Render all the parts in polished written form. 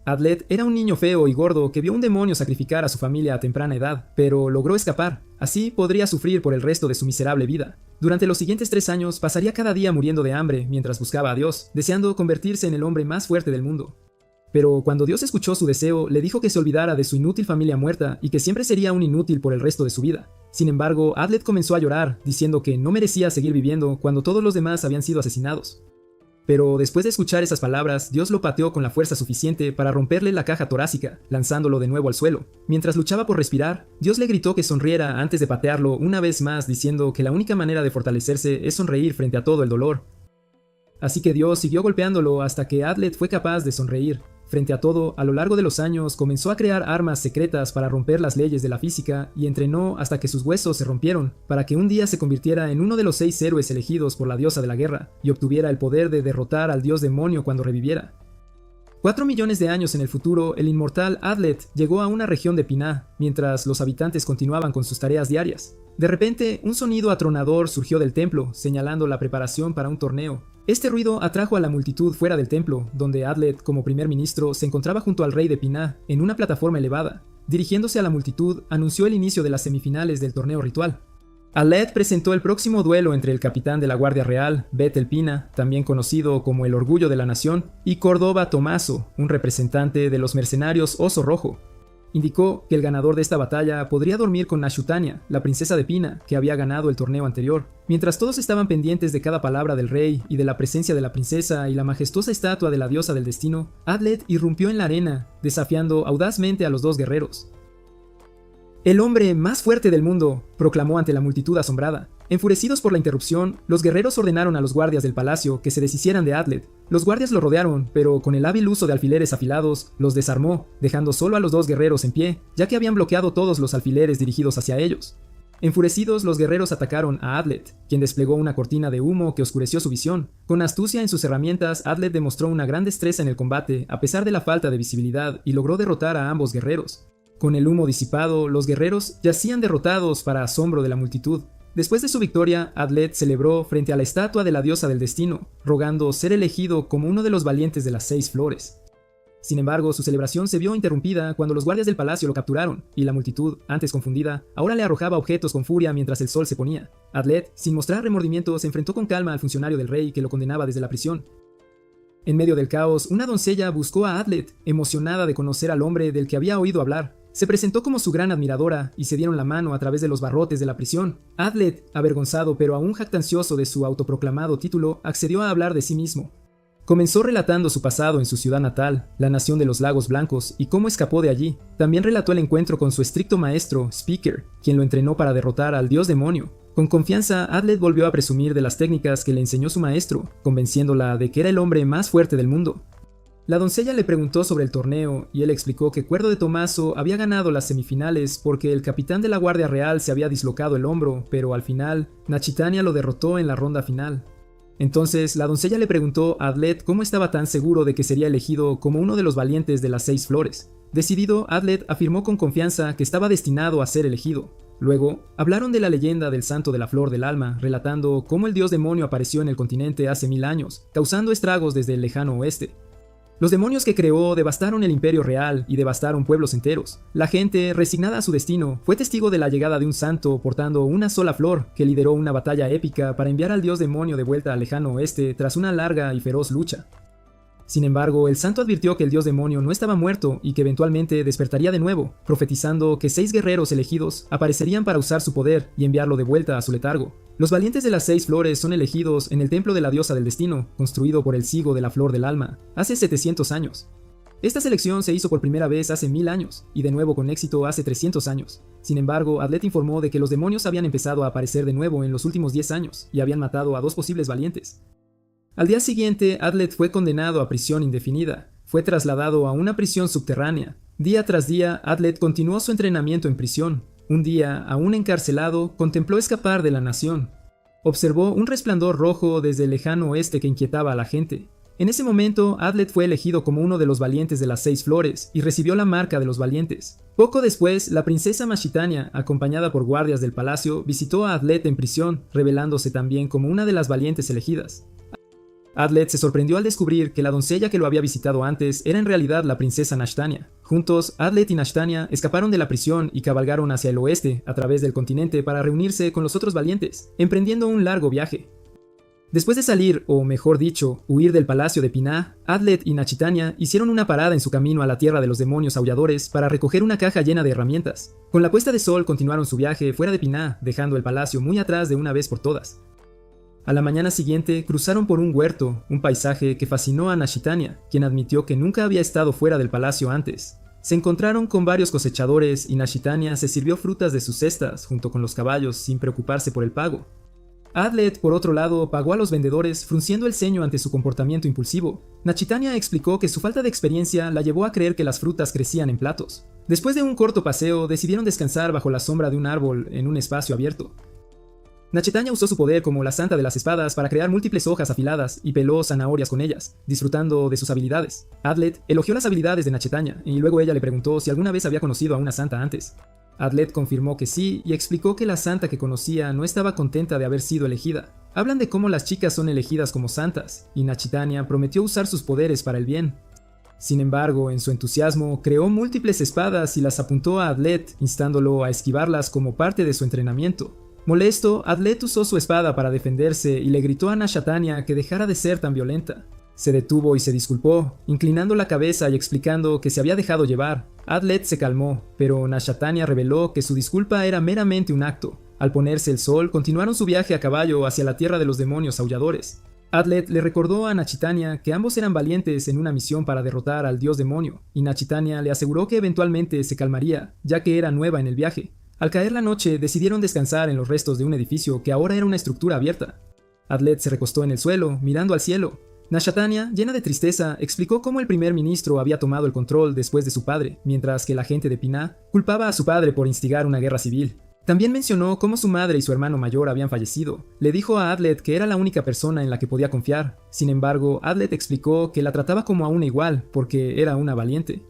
Adlet era un niño feo y gordo que vio un demonio sacrificar a su familia a temprana edad, pero logró escapar. Así podría sufrir por el resto de su miserable vida. Durante los siguientes 3 años pasaría cada día muriendo de hambre mientras buscaba a Dios, deseando convertirse en el hombre más fuerte del mundo. Pero cuando Dios escuchó su deseo, le dijo que se olvidara de su inútil familia muerta y que siempre sería un inútil por el resto de su vida. Sin embargo, Adlet comenzó a llorar, diciendo que no merecía seguir viviendo cuando todos los demás habían sido asesinados. Pero después de escuchar esas palabras, Dios lo pateó con la fuerza suficiente para romperle la caja torácica, lanzándolo de nuevo al suelo. Mientras luchaba por respirar, Dios le gritó que sonriera antes de patearlo una vez más, diciendo que la única manera de fortalecerse es sonreír frente a todo el dolor. Así que Dios siguió golpeándolo hasta que Adlet fue capaz de sonreír. Frente a todo, a lo largo de los años comenzó a crear armas secretas para romper las leyes de la física y entrenó hasta que sus huesos se rompieron, para que un día se convirtiera en uno de los 6 héroes elegidos por la diosa de la guerra y obtuviera el poder de derrotar al dios demonio cuando reviviera. 4 millones de años en el futuro, el inmortal Adlet llegó a una región de Piná, mientras los habitantes continuaban con sus tareas diarias. De repente, un sonido atronador surgió del templo, señalando la preparación para un torneo. Este ruido atrajo a la multitud fuera del templo, donde Adlet, como primer ministro, se encontraba junto al rey de Piná, en una plataforma elevada. Dirigiéndose a la multitud, anunció el inicio de las semifinales del torneo ritual. Adlet presentó el próximo duelo entre el capitán de la Guardia Real, Bet el Pina, también conocido como el Orgullo de la Nación, y Córdoba Tomaso, un representante de los mercenarios Oso Rojo. Indicó que el ganador de esta batalla podría dormir con Nashutania, la princesa de Pina, que había ganado el torneo anterior. Mientras todos estaban pendientes de cada palabra del rey y de la presencia de la princesa y la majestuosa estatua de la diosa del destino, Adlet irrumpió en la arena, desafiando audazmente a los 2 guerreros. «El hombre más fuerte del mundo», proclamó ante la multitud asombrada. Enfurecidos por la interrupción, los guerreros ordenaron a los guardias del palacio que se deshicieran de Adlet. Los guardias lo rodearon, pero con el hábil uso de alfileres afilados, los desarmó, dejando solo a los 2 guerreros en pie, ya que habían bloqueado todos los alfileres dirigidos hacia ellos. Enfurecidos, los guerreros atacaron a Adlet, quien desplegó una cortina de humo que oscureció su visión. Con astucia en sus herramientas, Adlet demostró una gran destreza en el combate, a pesar de la falta de visibilidad, y logró derrotar a ambos guerreros. Con el humo disipado, los guerreros yacían derrotados para asombro de la multitud. Después de su victoria, Adlet celebró frente a la estatua de la diosa del destino, rogando ser elegido como uno de los valientes de las 6 flores. Sin embargo, su celebración se vio interrumpida cuando los guardias del palacio lo capturaron, y la multitud, antes confundida, ahora le arrojaba objetos con furia mientras el sol se ponía. Adlet, sin mostrar remordimiento, se enfrentó con calma al funcionario del rey que lo condenaba desde la prisión. En medio del caos, una doncella buscó a Adlet, emocionada de conocer al hombre del que había oído hablar. Se presentó como su gran admiradora y se dieron la mano a través de los barrotes de la prisión. Adlet, avergonzado pero aún jactancioso de su autoproclamado título, accedió a hablar de sí mismo. Comenzó relatando su pasado en su ciudad natal, la nación de los lagos blancos, y cómo escapó de allí. También relató el encuentro con su estricto maestro, Speaker, quien lo entrenó para derrotar al dios demonio. Con confianza, Adlet volvió a presumir de las técnicas que le enseñó su maestro, convenciéndola de que era el hombre más fuerte del mundo. La doncella le preguntó sobre el torneo y él explicó que Cuerdo de Tomaso había ganado las semifinales porque el capitán de la Guardia Real se había dislocado el hombro, pero al final, Nashutania lo derrotó en la ronda final. Entonces, la doncella le preguntó a Adlet cómo estaba tan seguro de que sería elegido como uno de los valientes de las 6 flores. Decidido, Adlet afirmó con confianza que estaba destinado a ser elegido. Luego, hablaron de la leyenda del Santo de la Flor del Alma, relatando cómo el dios demonio apareció en el continente hace 1000 años, causando estragos desde el lejano oeste. Los demonios que creó devastaron el imperio real y devastaron pueblos enteros. La gente, resignada a su destino, fue testigo de la llegada de un santo portando una sola flor, que lideró una batalla épica para enviar al dios demonio de vuelta al lejano oeste tras una larga y feroz lucha. Sin embargo, el santo advirtió que el dios demonio no estaba muerto y que eventualmente despertaría de nuevo, profetizando que 6 guerreros elegidos aparecerían para usar su poder y enviarlo de vuelta a su letargo. Los valientes de las 6 flores son elegidos en el templo de la diosa del destino, construido por el Sigo de la Flor del Alma, hace 700 años. Esta selección se hizo por primera vez hace 1000 años, y de nuevo con éxito hace 300 años. Sin embargo, Adlet informó de que los demonios habían empezado a aparecer de nuevo en los últimos 10 años, y habían matado a 2 posibles valientes. Al día siguiente, Adlet fue condenado a prisión indefinida. Fue trasladado a una prisión subterránea. Día tras día, Adlet continuó su entrenamiento en prisión. Un día, aún encarcelado, contempló escapar de la nación. Observó un resplandor rojo desde el lejano oeste que inquietaba a la gente. En ese momento, Adlet fue elegido como uno de los valientes de las 6 flores y recibió la marca de los valientes. Poco después, la princesa Nashutania, acompañada por guardias del palacio, visitó a Adlet en prisión, revelándose también como una de las valientes elegidas. Adlet se sorprendió al descubrir que la doncella que lo había visitado antes era en realidad la princesa Nashtania. Juntos, Adlet y Nashtania escaparon de la prisión y cabalgaron hacia el oeste a través del continente para reunirse con los otros valientes, emprendiendo un largo viaje. Después de salir, o mejor dicho, huir del palacio de Piná, Adlet y Nachitania hicieron una parada en su camino a la tierra de los demonios aulladores para recoger una caja llena de herramientas. Con la puesta de sol continuaron su viaje fuera de Piná, dejando el palacio muy atrás de una vez por todas. A la mañana siguiente cruzaron por un huerto, un paisaje que fascinó a Nachitania, quien admitió que nunca había estado fuera del palacio antes. Se encontraron con varios cosechadores y Nachitania se sirvió frutas de sus cestas junto con los caballos sin preocuparse por el pago. Adlet, por otro lado, pagó a los vendedores frunciendo el ceño ante su comportamiento impulsivo. Nachitania explicó que su falta de experiencia la llevó a creer que las frutas crecían en platos. Después de un corto paseo, decidieron descansar bajo la sombra de un árbol en un espacio abierto. Nachitania usó su poder como la santa de las espadas para crear múltiples hojas afiladas y peló zanahorias con ellas, disfrutando de sus habilidades. Adlet elogió las habilidades de Nachitania y luego ella le preguntó si alguna vez había conocido a una santa antes. Adlet confirmó que sí y explicó que la santa que conocía no estaba contenta de haber sido elegida. Hablan de cómo las chicas son elegidas como santas, y Nachitania prometió usar sus poderes para el bien. Sin embargo, en su entusiasmo, creó múltiples espadas y las apuntó a Adlet, instándolo a esquivarlas como parte de su entrenamiento. Molesto, Adlet usó su espada para defenderse y le gritó a Nachitania que dejara de ser tan violenta. Se detuvo y se disculpó, inclinando la cabeza y explicando que se había dejado llevar. Adlet se calmó, pero Nachitania reveló que su disculpa era meramente un acto. Al ponerse el sol, continuaron su viaje a caballo hacia la tierra de los demonios aulladores. Adlet le recordó a Nachitania que ambos eran valientes en una misión para derrotar al dios demonio, y Nachitania le aseguró que eventualmente se calmaría, ya que era nueva en el viaje. Al caer la noche, decidieron descansar en los restos de un edificio que ahora era una estructura abierta. Adlet se recostó en el suelo, mirando al cielo. Nachitania, llena de tristeza, explicó cómo el primer ministro había tomado el control después de su padre, mientras que la gente de Piná culpaba a su padre por instigar una guerra civil. También mencionó cómo su madre y su hermano mayor habían fallecido. Le dijo a Adlet que era la única persona en la que podía confiar. Sin embargo, Adlet explicó que la trataba como a una igual, porque era una valiente.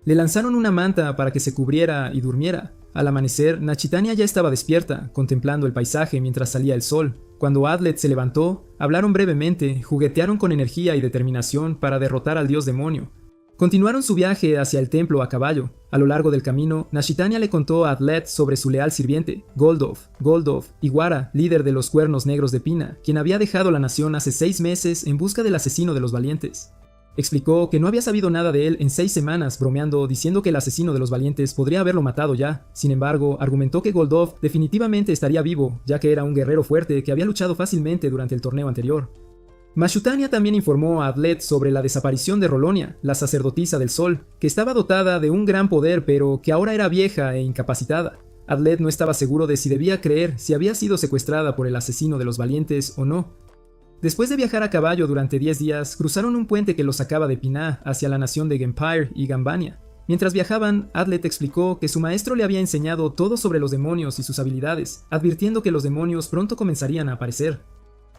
Le lanzaron una manta para que se cubriera y durmiera. Al amanecer, Nachitania ya estaba despierta, contemplando el paisaje mientras salía el sol. Cuando Adlet se levantó, hablaron brevemente, juguetearon con energía y determinación para derrotar al dios demonio. Continuaron su viaje hacia el templo a caballo. A lo largo del camino, Nachitania le contó a Adlet sobre su leal sirviente, Goldov, Iguara, líder de los Cuernos Negros de Pina, quien había dejado la nación hace 6 meses en busca del asesino de los valientes. Explicó que no había sabido nada de él en 6 semanas, bromeando, diciendo que el asesino de los valientes podría haberlo matado ya. Sin embargo, argumentó que Goldov definitivamente estaría vivo, ya que era un guerrero fuerte que había luchado fácilmente durante el torneo anterior. Mashutania también informó a Adlet sobre la desaparición de Rolonia, la sacerdotisa del sol, que estaba dotada de un gran poder pero que ahora era vieja e incapacitada. Adlet no estaba seguro de si debía creer si había sido secuestrada por el asesino de los valientes o no. Después de viajar a caballo durante 10 días, cruzaron un puente que los sacaba de Piná hacia la nación de Gempire y Gambania. Mientras viajaban, Adlet explicó que su maestro le había enseñado todo sobre los demonios y sus habilidades, advirtiendo que los demonios pronto comenzarían a aparecer.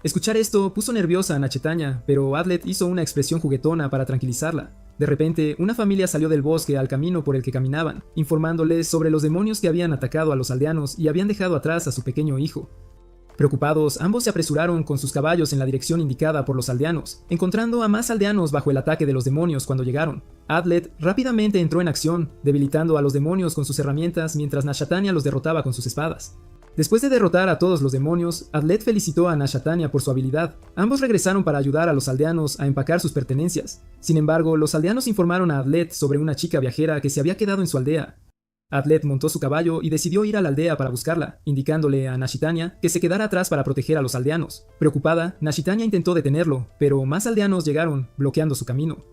Escuchar esto puso nerviosa a Nachitania, pero Adlet hizo una expresión juguetona para tranquilizarla. De repente, una familia salió del bosque al camino por el que caminaban, informándoles sobre los demonios que habían atacado a los aldeanos y habían dejado atrás a su pequeño hijo. Preocupados, ambos se apresuraron con sus caballos en la dirección indicada por los aldeanos, encontrando a más aldeanos bajo el ataque de los demonios cuando llegaron. Adlet rápidamente entró en acción, debilitando a los demonios con sus herramientas mientras Nachitania los derrotaba con sus espadas. Después de derrotar a todos los demonios, Adlet felicitó a Nachitania por su habilidad. Ambos regresaron para ayudar a los aldeanos a empacar sus pertenencias. Sin embargo, los aldeanos informaron a Adlet sobre una chica viajera que se había quedado en su aldea. Adlet montó su caballo y decidió ir a la aldea para buscarla, indicándole a Nachitania que se quedara atrás para proteger a los aldeanos. Preocupada, Nachitania intentó detenerlo, pero más aldeanos llegaron, bloqueando su camino.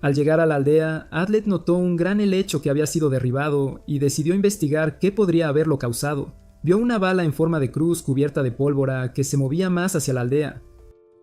Al llegar a la aldea, Adlet notó un gran helecho que había sido derribado y decidió investigar qué podría haberlo causado. Vio una bala en forma de cruz cubierta de pólvora que se movía más hacia la aldea.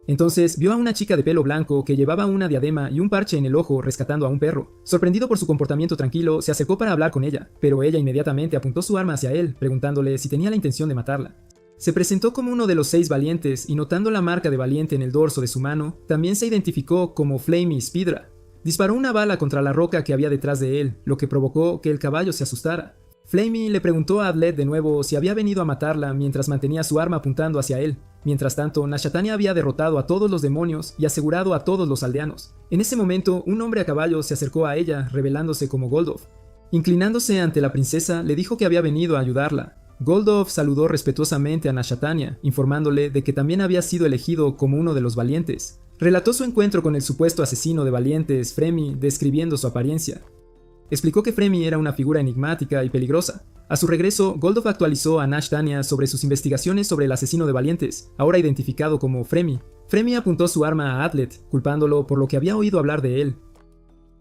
Entonces vio a una chica de pelo blanco que llevaba una diadema y un parche en el ojo rescatando a un perro. Sorprendido por su comportamiento tranquilo, se acercó para hablar con ella, pero ella inmediatamente apuntó su arma hacia él, preguntándole si tenía la intención de matarla. Se presentó como uno de los 6 valientes y notando la marca de valiente en el dorso de su mano, también se identificó como Flamey Spidra. Disparó una bala contra la roca que había detrás de él, lo que provocó que el caballo se asustara. Flamey le preguntó a Adlet de nuevo si había venido a matarla mientras mantenía su arma apuntando hacia él. Mientras tanto, Nashatania había derrotado a todos los demonios y asegurado a todos los aldeanos. En ese momento, un hombre a caballo se acercó a ella, revelándose como Goldov. Inclinándose ante la princesa, le dijo que había venido a ayudarla. Goldov saludó respetuosamente a Nashatania, informándole de que también había sido elegido como uno de los valientes. Relató su encuentro con el supuesto asesino de valientes, Fremi, describiendo su apariencia. Explicó que Fremi era una figura enigmática y peligrosa. A su regreso, Goldov actualizó a Nashtania sobre sus investigaciones sobre el asesino de valientes, ahora identificado como Fremi. Fremi apuntó su arma a Adlet, culpándolo por lo que había oído hablar de él.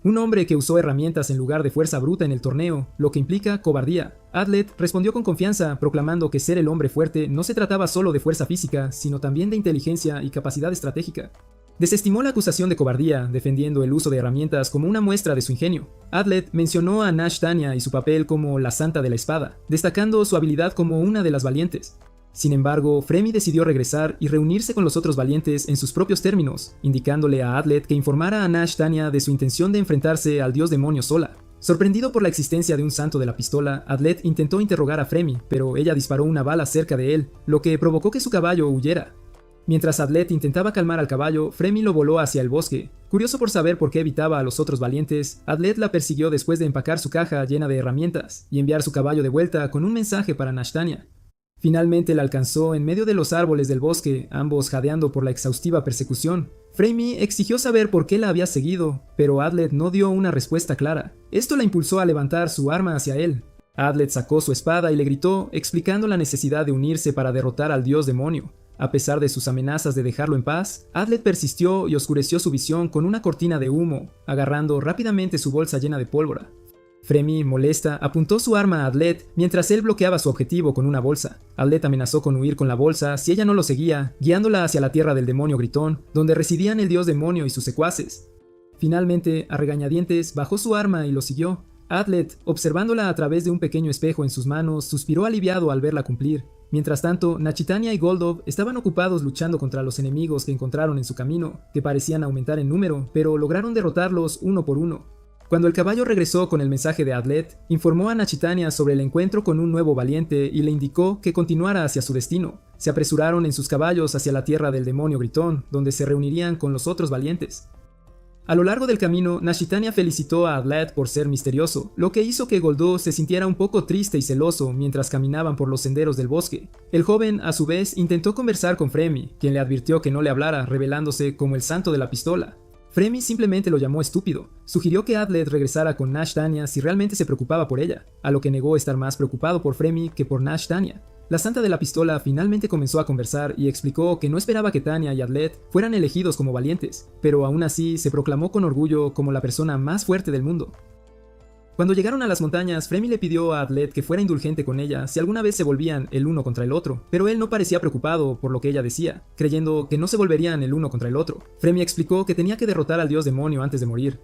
Un hombre que usó herramientas en lugar de fuerza bruta en el torneo, lo que implica cobardía. Adlet respondió con confianza, proclamando que ser el hombre fuerte no se trataba solo de fuerza física, sino también de inteligencia y capacidad estratégica. Desestimó la acusación de cobardía, defendiendo el uso de herramientas como una muestra de su ingenio. Adlet mencionó a Nashtania y su papel como la Santa de la Espada, destacando su habilidad como una de las valientes. Sin embargo, Fremi decidió regresar y reunirse con los otros valientes en sus propios términos, indicándole a Adlet que informara a Nashtania de su intención de enfrentarse al dios demonio sola. Sorprendido por la existencia de un santo de la pistola, Adlet intentó interrogar a Fremi, pero ella disparó una bala cerca de él, lo que provocó que su caballo huyera. Mientras Adlet intentaba calmar al caballo, Fremi lo voló hacia el bosque. Curioso por saber por qué evitaba a los otros valientes, Adlet la persiguió después de empacar su caja llena de herramientas y enviar su caballo de vuelta con un mensaje para Nashtania. Finalmente la alcanzó en medio de los árboles del bosque, ambos jadeando por la exhaustiva persecución. Fremi exigió saber por qué la había seguido, pero Adlet no dio una respuesta clara. Esto la impulsó a levantar su arma hacia él. Adlet sacó su espada y le gritó, explicando la necesidad de unirse para derrotar al dios demonio. A pesar de sus amenazas de dejarlo en paz, Adlet persistió y oscureció su visión con una cortina de humo, agarrando rápidamente su bolsa llena de pólvora. Fremi, molesta, apuntó su arma a Adlet mientras él bloqueaba su objetivo con una bolsa. Adlet amenazó con huir con la bolsa si ella no lo seguía, guiándola hacia la tierra del demonio gritón, donde residían el dios demonio y sus secuaces. Finalmente, a regañadientes, bajó su arma y lo siguió. Adlet, observándola a través de un pequeño espejo en sus manos, suspiró aliviado al verla cumplir. Mientras tanto, Nashtania y Goldov estaban ocupados luchando contra los enemigos que encontraron en su camino, que parecían aumentar en número, pero lograron derrotarlos uno por uno. Cuando el caballo regresó con el mensaje de Adlet, informó a Nashtania sobre el encuentro con un nuevo valiente y le indicó que continuara hacia su destino. Se apresuraron en sus caballos hacia la tierra del demonio gritón, donde se reunirían con los otros valientes. A lo largo del camino, Nashtania felicitó a Adlet por ser misterioso, lo que hizo que Goldov se sintiera un poco triste y celoso mientras caminaban por los senderos del bosque. El joven, a su vez, intentó conversar con Fremi, quien le advirtió que no le hablara, revelándose como el santo de la pistola. Fremi simplemente lo llamó estúpido. Sugirió que Adlet regresara con Nashtania si realmente se preocupaba por ella, a lo que negó estar más preocupado por Fremi que por Nashtania. La Santa de la Pistola finalmente comenzó a conversar y explicó que no esperaba que Tanya y Adlet fueran elegidos como valientes, pero aún así se proclamó con orgullo como la persona más fuerte del mundo. Cuando llegaron a las montañas, Fremi le pidió a Adlet que fuera indulgente con ella si alguna vez se volvían el uno contra el otro, pero él no parecía preocupado por lo que ella decía, creyendo que no se volverían el uno contra el otro. Fremi explicó que tenía que derrotar al dios demonio antes de morir.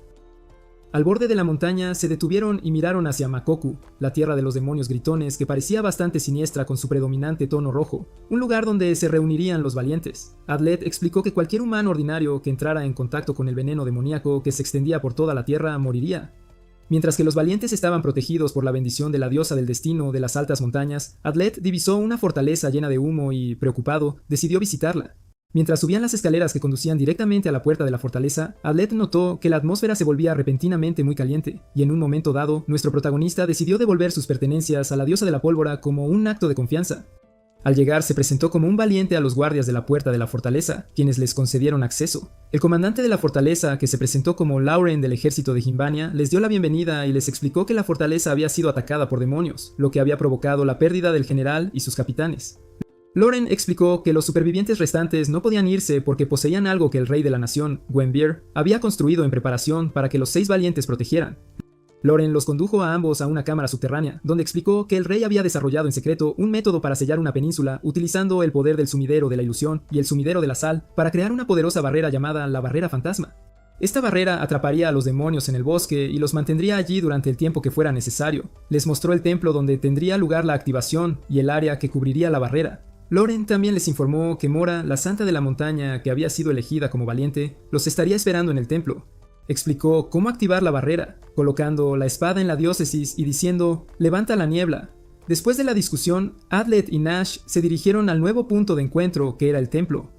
Al borde de la montaña se detuvieron y miraron hacia Makoku, la tierra de los demonios gritones que parecía bastante siniestra con su predominante tono rojo, un lugar donde se reunirían los valientes. Adlet explicó que cualquier humano ordinario que entrara en contacto con el veneno demoníaco que se extendía por toda la tierra moriría. Mientras que los valientes estaban protegidos por la bendición de la diosa del destino de las altas montañas, Adlet divisó una fortaleza llena de humo y, preocupado, decidió visitarla. Mientras subían las escaleras que conducían directamente a la puerta de la fortaleza, Adlet notó que la atmósfera se volvía repentinamente muy caliente, y en un momento dado, nuestro protagonista decidió devolver sus pertenencias a la diosa de la pólvora como un acto de confianza. Al llegar se presentó como un valiente a los guardias de la puerta de la fortaleza, quienes les concedieron acceso. El comandante de la fortaleza, que se presentó como Lauren del ejército de Himbania, les dio la bienvenida y les explicó que la fortaleza había sido atacada por demonios, lo que había provocado la pérdida del general y sus capitanes. Lauren explicó que los supervivientes restantes no podían irse porque poseían algo que el rey de la nación, Gwenbyr, había construido en preparación para que los 6 valientes protegieran. Lauren los condujo a ambos a una cámara subterránea, donde explicó que el rey había desarrollado en secreto un método para sellar una península utilizando el poder del sumidero de la ilusión y el sumidero de la sal para crear una poderosa barrera llamada la Barrera Fantasma. Esta barrera atraparía a los demonios en el bosque y los mantendría allí durante el tiempo que fuera necesario. Les mostró el templo donde tendría lugar la activación y el área que cubriría la barrera. Lauren también les informó que Mora, la santa de la montaña que había sido elegida como valiente, los estaría esperando en el templo. Explicó cómo activar la barrera, colocando la espada en la diócesis y diciendo, levanta la niebla. Después de la discusión, Adlet y Nash se dirigieron al nuevo punto de encuentro que era el templo.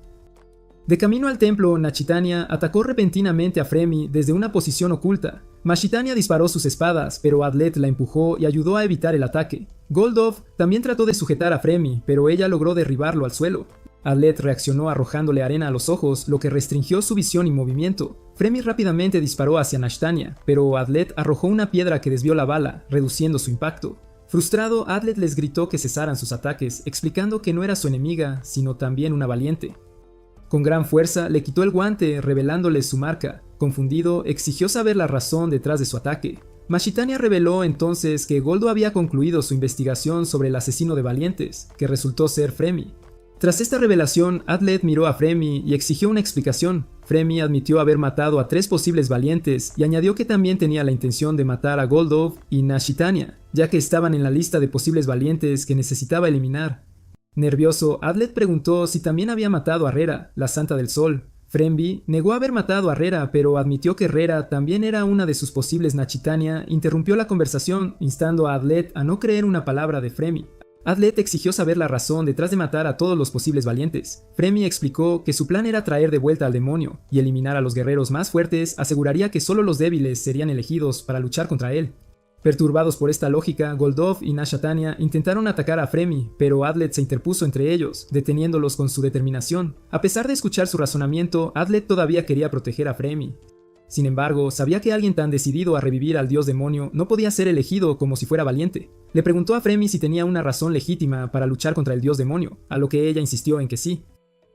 De camino al templo, Nashitania atacó repentinamente a Fremi desde una posición oculta. Mashitania disparó sus espadas, pero Adlet la empujó y ayudó a evitar el ataque. Goldov también trató de sujetar a Fremi, pero ella logró derribarlo al suelo. Adlet reaccionó arrojándole arena a los ojos, lo que restringió su visión y movimiento. Fremi rápidamente disparó hacia Nashtania, pero Adlet arrojó una piedra que desvió la bala, reduciendo su impacto. Frustrado, Adlet les gritó que cesaran sus ataques, explicando que no era su enemiga, sino también una valiente. Con gran fuerza, le quitó el guante, revelándole su marca. Confundido, exigió saber la razón detrás de su ataque. Mashitania reveló entonces que Goldo había concluido su investigación sobre el asesino de valientes, que resultó ser Fremi. Tras esta revelación, Adlet miró a Fremi y exigió una explicación. Fremi admitió haber matado a 3 posibles valientes y añadió que también tenía la intención de matar a Goldov y Nashitania, ya que estaban en la lista de posibles valientes que necesitaba eliminar. Nervioso, Adlet preguntó si también había matado a Rera, la Santa del Sol. Fremi negó haber matado a Rera, pero admitió que Rera también era una de sus posibles Nashitania. Interrumpió la conversación, instando a Adlet a no creer una palabra de Fremi. Adlet exigió saber la razón detrás de matar a todos los posibles valientes. Fremi explicó que su plan era traer de vuelta al demonio, y eliminar a los guerreros más fuertes aseguraría que solo los débiles serían elegidos para luchar contra él. Perturbados por esta lógica, Goldov y Nashitania intentaron atacar a Fremi, pero Adlet se interpuso entre ellos, deteniéndolos con su determinación. A pesar de escuchar su razonamiento, Adlet todavía quería proteger a Fremi. Sin embargo, sabía que alguien tan decidido a revivir al dios demonio no podía ser elegido como si fuera valiente. Le preguntó a Fremi si tenía una razón legítima para luchar contra el dios demonio, a lo que ella insistió en que sí.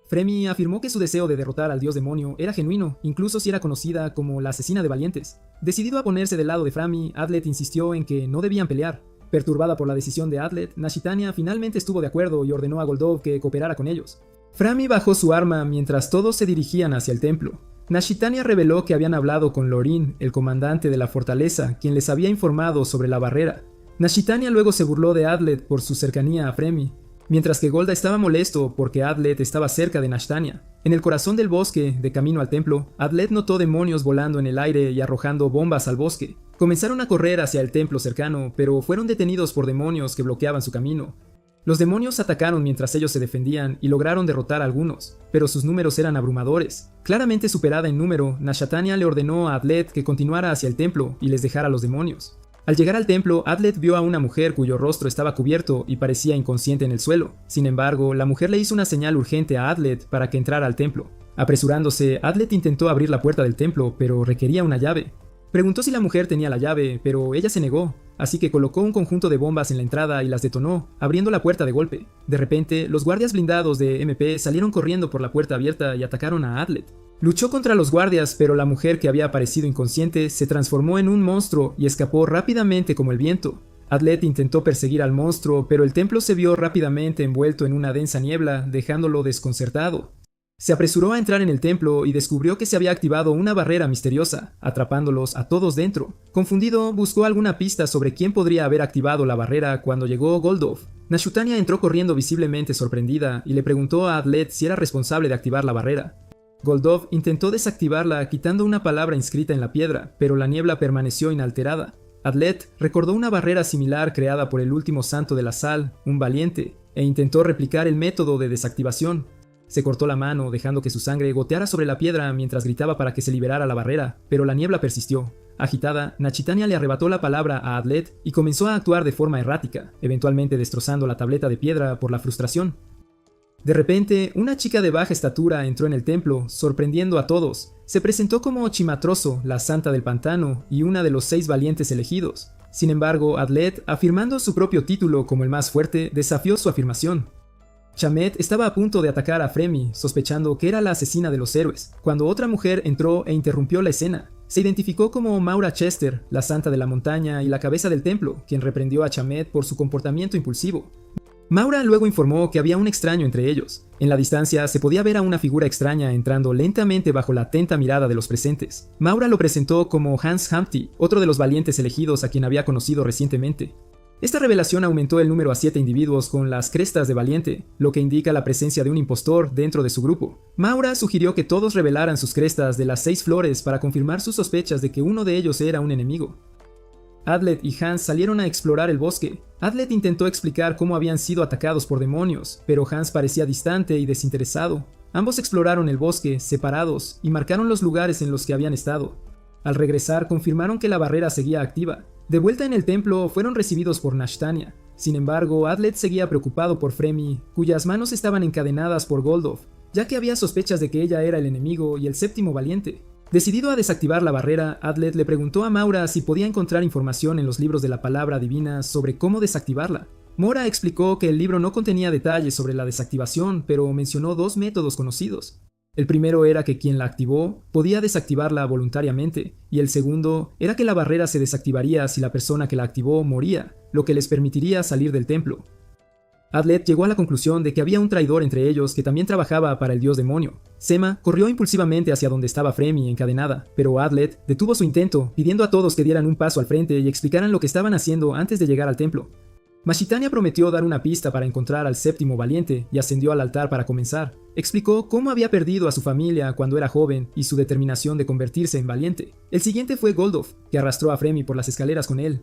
Fremi afirmó que su deseo de derrotar al dios demonio era genuino, incluso si era conocida como la asesina de valientes. Decidido a ponerse del lado de Fremi, Adlet insistió en que no debían pelear. Perturbada por la decisión de Adlet, Nashitania finalmente estuvo de acuerdo y ordenó a Goldov que cooperara con ellos. Fremi bajó su arma mientras todos se dirigían hacia el templo. Nashitania reveló que habían hablado con Lorin, el comandante de la fortaleza, quien les había informado sobre la barrera. Nashitania luego se burló de Adlet por su cercanía a Fremi, mientras que Golda estaba molesto porque Adlet estaba cerca de Nashitania. En el corazón del bosque, de camino al templo, Adlet notó demonios volando en el aire y arrojando bombas al bosque. Comenzaron a correr hacia el templo cercano, pero fueron detenidos por demonios que bloqueaban su camino. Los demonios atacaron mientras ellos se defendían y lograron derrotar a algunos, pero sus números eran abrumadores. Claramente superada en número, Nashitania le ordenó a Adlet que continuara hacia el templo y les dejara a los demonios. Al llegar al templo, Adlet vio a una mujer cuyo rostro estaba cubierto y parecía inconsciente en el suelo. Sin embargo, la mujer le hizo una señal urgente a Adlet para que entrara al templo. Apresurándose, Adlet intentó abrir la puerta del templo, pero requería una llave. Preguntó si la mujer tenía la llave, pero ella se negó, así que colocó un conjunto de bombas en la entrada y las detonó, abriendo la puerta de golpe. De repente, los guardias blindados de MP salieron corriendo por la puerta abierta y atacaron a Adlet. Luchó contra los guardias, pero la mujer que había aparecido inconsciente se transformó en un monstruo y escapó rápidamente como el viento. Adlet intentó perseguir al monstruo, pero el templo se vio rápidamente envuelto en una densa niebla, dejándolo desconcertado. Se apresuró a entrar en el templo y descubrió que se había activado una barrera misteriosa, atrapándolos a todos dentro. Confundido, buscó alguna pista sobre quién podría haber activado la barrera cuando llegó Goldov. Nashitania entró corriendo visiblemente sorprendida y le preguntó a Adlet si era responsable de activar la barrera. Goldov intentó desactivarla quitando una palabra inscrita en la piedra, pero la niebla permaneció inalterada. Adlet recordó una barrera similar creada por el último santo de la sal, un valiente, e intentó replicar el método de desactivación. Se cortó la mano, dejando que su sangre goteara sobre la piedra mientras gritaba para que se liberara la barrera, pero la niebla persistió. Agitada, Nashitania le arrebató la palabra a Adlet y comenzó a actuar de forma errática, eventualmente destrozando la tableta de piedra por la frustración. De repente, una chica de baja estatura entró en el templo, sorprendiendo a todos. Se presentó como Chimatroso, la santa del pantano, y una de los 6 valientes elegidos. Sin embargo, Adlet, afirmando su propio título como el más fuerte, desafió su afirmación. Chamet estaba a punto de atacar a Fremi, sospechando que era la asesina de los héroes, cuando otra mujer entró e interrumpió la escena. Se identificó como Maura Chester, la santa de la montaña y la cabeza del templo, quien reprendió a Chamet por su comportamiento impulsivo. Maura luego informó que había un extraño entre ellos. En la distancia se podía ver a una figura extraña entrando lentamente bajo la atenta mirada de los presentes. Maura lo presentó como Hans Hamti, otro de los valientes elegidos a quien había conocido recientemente. Esta revelación aumentó el número a 7 individuos con las crestas de valiente, lo que indica la presencia de un impostor dentro de su grupo. Maura sugirió que todos revelaran sus crestas de las 6 flores para confirmar sus sospechas de que uno de ellos era un enemigo. Adlet y Hans salieron a explorar el bosque. Adlet intentó explicar cómo habían sido atacados por demonios, pero Hans parecía distante y desinteresado. Ambos exploraron el bosque, separados, y marcaron los lugares en los que habían estado. Al regresar, confirmaron que la barrera seguía activa. De vuelta en el templo, fueron recibidos por Nashtania. Sin embargo, Adlet seguía preocupado por Fremi, cuyas manos estaban encadenadas por Goldov, ya que había sospechas de que ella era el enemigo y el séptimo valiente. Decidido a desactivar la barrera, Adlet le preguntó a Maura si podía encontrar información en los libros de la palabra divina sobre cómo desactivarla. Mora explicó que el libro no contenía detalles sobre la desactivación, pero mencionó 2 métodos conocidos. El primero era que quien la activó podía desactivarla voluntariamente, y el segundo era que la barrera se desactivaría si la persona que la activó moría, lo que les permitiría salir del templo. Adlet llegó a la conclusión de que había un traidor entre ellos que también trabajaba para el dios demonio. Sema corrió impulsivamente hacia donde estaba Fremi encadenada, pero Adlet detuvo su intento, pidiendo a todos que dieran un paso al frente y explicaran lo que estaban haciendo antes de llegar al templo. Mashitania prometió dar una pista para encontrar al séptimo valiente y ascendió al altar para comenzar. Explicó cómo había perdido a su familia cuando era joven y su determinación de convertirse en valiente. El siguiente fue Goldov, que arrastró a Fremi por las escaleras con él.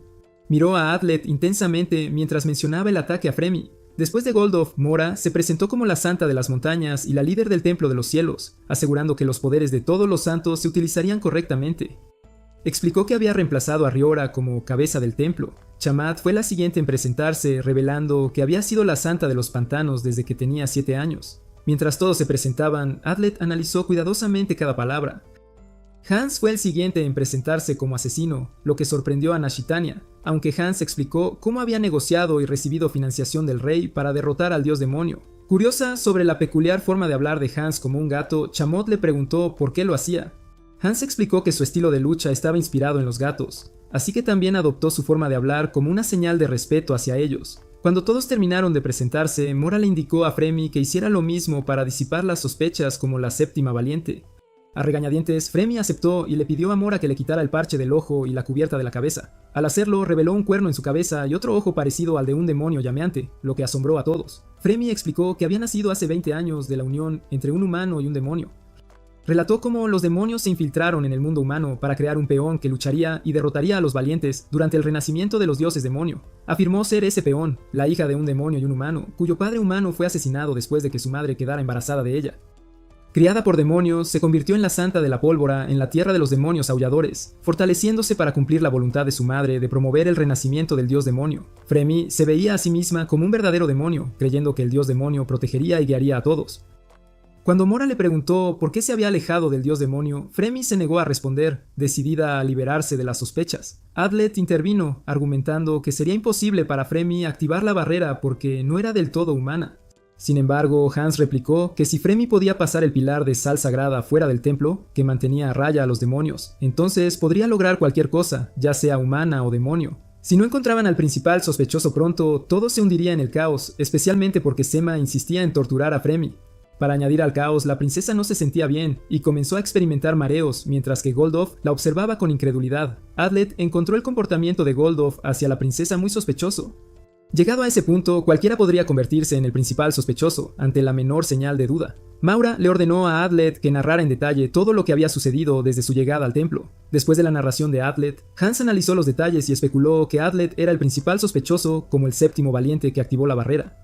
Miró a Adlet intensamente mientras mencionaba el ataque a Fremi. Después de Goldov, Mora se presentó como la santa de las montañas y la líder del templo de los cielos, asegurando que los poderes de todos los santos se utilizarían correctamente. Explicó que había reemplazado a Riora como cabeza del templo. Chamat fue la siguiente en presentarse, revelando que había sido la santa de los pantanos desde que tenía 7 años. Mientras todos se presentaban, Adlet analizó cuidadosamente cada palabra. Hans fue el siguiente en presentarse como asesino, lo que sorprendió a Nashitania, aunque Hans explicó cómo había negociado y recibido financiación del rey para derrotar al dios demonio. Curiosa sobre la peculiar forma de hablar de Hans como un gato, Chamot le preguntó por qué lo hacía. Hans explicó que su estilo de lucha estaba inspirado en los gatos, así que también adoptó su forma de hablar como una señal de respeto hacia ellos. Cuando todos terminaron de presentarse, Mora le indicó a Fremi que hiciera lo mismo para disipar las sospechas como la séptima valiente. A regañadientes, Fremi aceptó y le pidió a Mora que le quitara el parche del ojo y la cubierta de la cabeza. Al hacerlo, reveló un cuerno en su cabeza y otro ojo parecido al de un demonio llameante, lo que asombró a todos. Fremi explicó que había nacido hace 20 años de la unión entre un humano y un demonio. Relató cómo los demonios se infiltraron en el mundo humano para crear un peón que lucharía y derrotaría a los valientes durante el renacimiento de los dioses demonio. Afirmó ser ese peón, la hija de un demonio y un humano, cuyo padre humano fue asesinado después de que su madre quedara embarazada de ella. Criada por demonios, se convirtió en la santa de la pólvora en la tierra de los demonios aulladores, fortaleciéndose para cumplir la voluntad de su madre de promover el renacimiento del dios demonio. Fremi se veía a sí misma como un verdadero demonio, creyendo que el dios demonio protegería y guiaría a todos. Cuando Mora le preguntó por qué se había alejado del dios demonio, Fremi se negó a responder, decidida a liberarse de las sospechas. Adlet intervino, argumentando que sería imposible para Fremi activar la barrera porque no era del todo humana. Sin embargo, Hans replicó que si Fremi podía pasar el pilar de sal sagrada fuera del templo, que mantenía a raya a los demonios, entonces podría lograr cualquier cosa, ya sea humana o demonio. Si no encontraban al principal sospechoso pronto, todo se hundiría en el caos, especialmente porque Sema insistía en torturar a Fremi. Para añadir al caos, la princesa no se sentía bien y comenzó a experimentar mareos, mientras que Goldov la observaba con incredulidad. Adlet encontró el comportamiento de Goldov hacia la princesa muy sospechoso. Llegado a ese punto, cualquiera podría convertirse en el principal sospechoso, ante la menor señal de duda. Maura le ordenó a Adlet que narrara en detalle todo lo que había sucedido desde su llegada al templo. Después de la narración de Adlet, Hans analizó los detalles y especuló que Adlet era el principal sospechoso como el séptimo valiente que activó la barrera.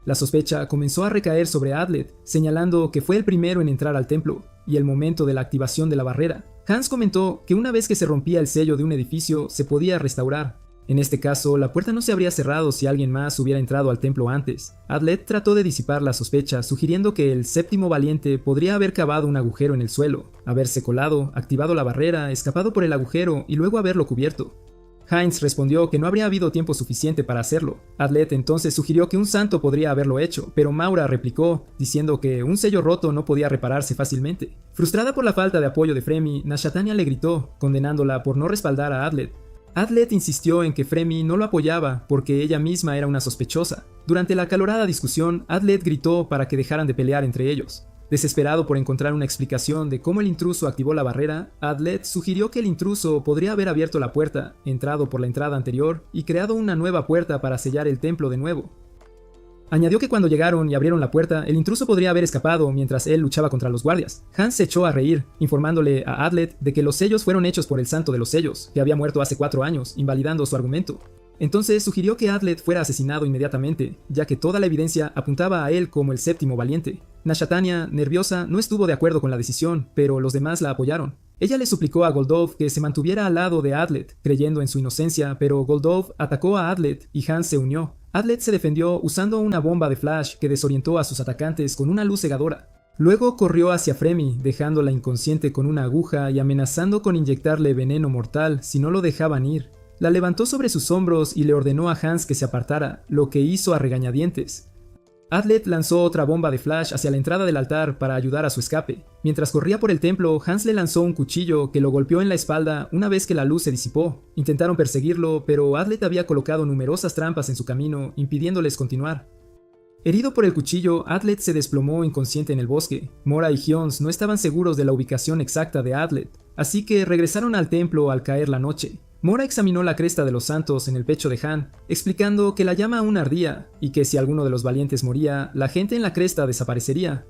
La sospecha comenzó a recaer sobre Adlet, señalando que fue el primero en entrar al templo, y el momento de la activación de la barrera. Hans comentó que una vez que se rompía el sello de un edificio, se podía restaurar. En este caso, la puerta no se habría cerrado si alguien más hubiera entrado al templo antes. Adlet trató de disipar la sospecha, sugiriendo que el séptimo valiente podría haber cavado un agujero en el suelo, haberse colado, activado la barrera, escapado por el agujero y luego haberlo cubierto. Heinz respondió que no habría habido tiempo suficiente para hacerlo. Adlet entonces sugirió que un santo podría haberlo hecho, pero Maura replicó, diciendo que un sello roto no podía repararse fácilmente. Frustrada por la falta de apoyo de Fremi, Nashatania le gritó, condenándola por no respaldar a Adlet. Adlet insistió en que Fremi no lo apoyaba porque ella misma era una sospechosa. Durante la acalorada discusión, Adlet gritó para que dejaran de pelear entre ellos. Desesperado por encontrar una explicación de cómo el intruso activó la barrera, Adlet sugirió que el intruso podría haber abierto la puerta, entrado por la entrada anterior y creado una nueva puerta para sellar el templo de nuevo. Añadió que cuando llegaron y abrieron la puerta, el intruso podría haber escapado mientras él luchaba contra los guardias. Hans se echó a reír, informándole a Adlet de que los sellos fueron hechos por el Santo de los Sellos, que había muerto hace 4 años, invalidando su argumento. Entonces sugirió que Adlet fuera asesinado inmediatamente, ya que toda la evidencia apuntaba a él como el séptimo valiente. Nashatanya, nerviosa, no estuvo de acuerdo con la decisión, pero los demás la apoyaron. Ella le suplicó a Goldov que se mantuviera al lado de Adlet, creyendo en su inocencia, pero Goldov atacó a Adlet y Hans se unió. Adlet se defendió usando una bomba de flash que desorientó a sus atacantes con una luz cegadora. Luego corrió hacia Fremi, dejándola inconsciente con una aguja y amenazando con inyectarle veneno mortal si no lo dejaban ir. La levantó sobre sus hombros y le ordenó a Hans que se apartara, lo que hizo a regañadientes. Adlet lanzó otra bomba de flash hacia la entrada del altar para ayudar a su escape. Mientras corría por el templo, Hans le lanzó un cuchillo que lo golpeó en la espalda una vez que la luz se disipó. Intentaron perseguirlo, pero Adlet había colocado numerosas trampas en su camino, impidiéndoles continuar. Herido por el cuchillo, Adlet se desplomó inconsciente en el bosque. Mora y Hyons no estaban seguros de la ubicación exacta de Adlet, así que regresaron al templo al caer la noche. Mora examinó la cresta de los santos en el pecho de Han, explicando que la llama aún ardía y que si alguno de los valientes moría, la gente en la cresta desaparecería.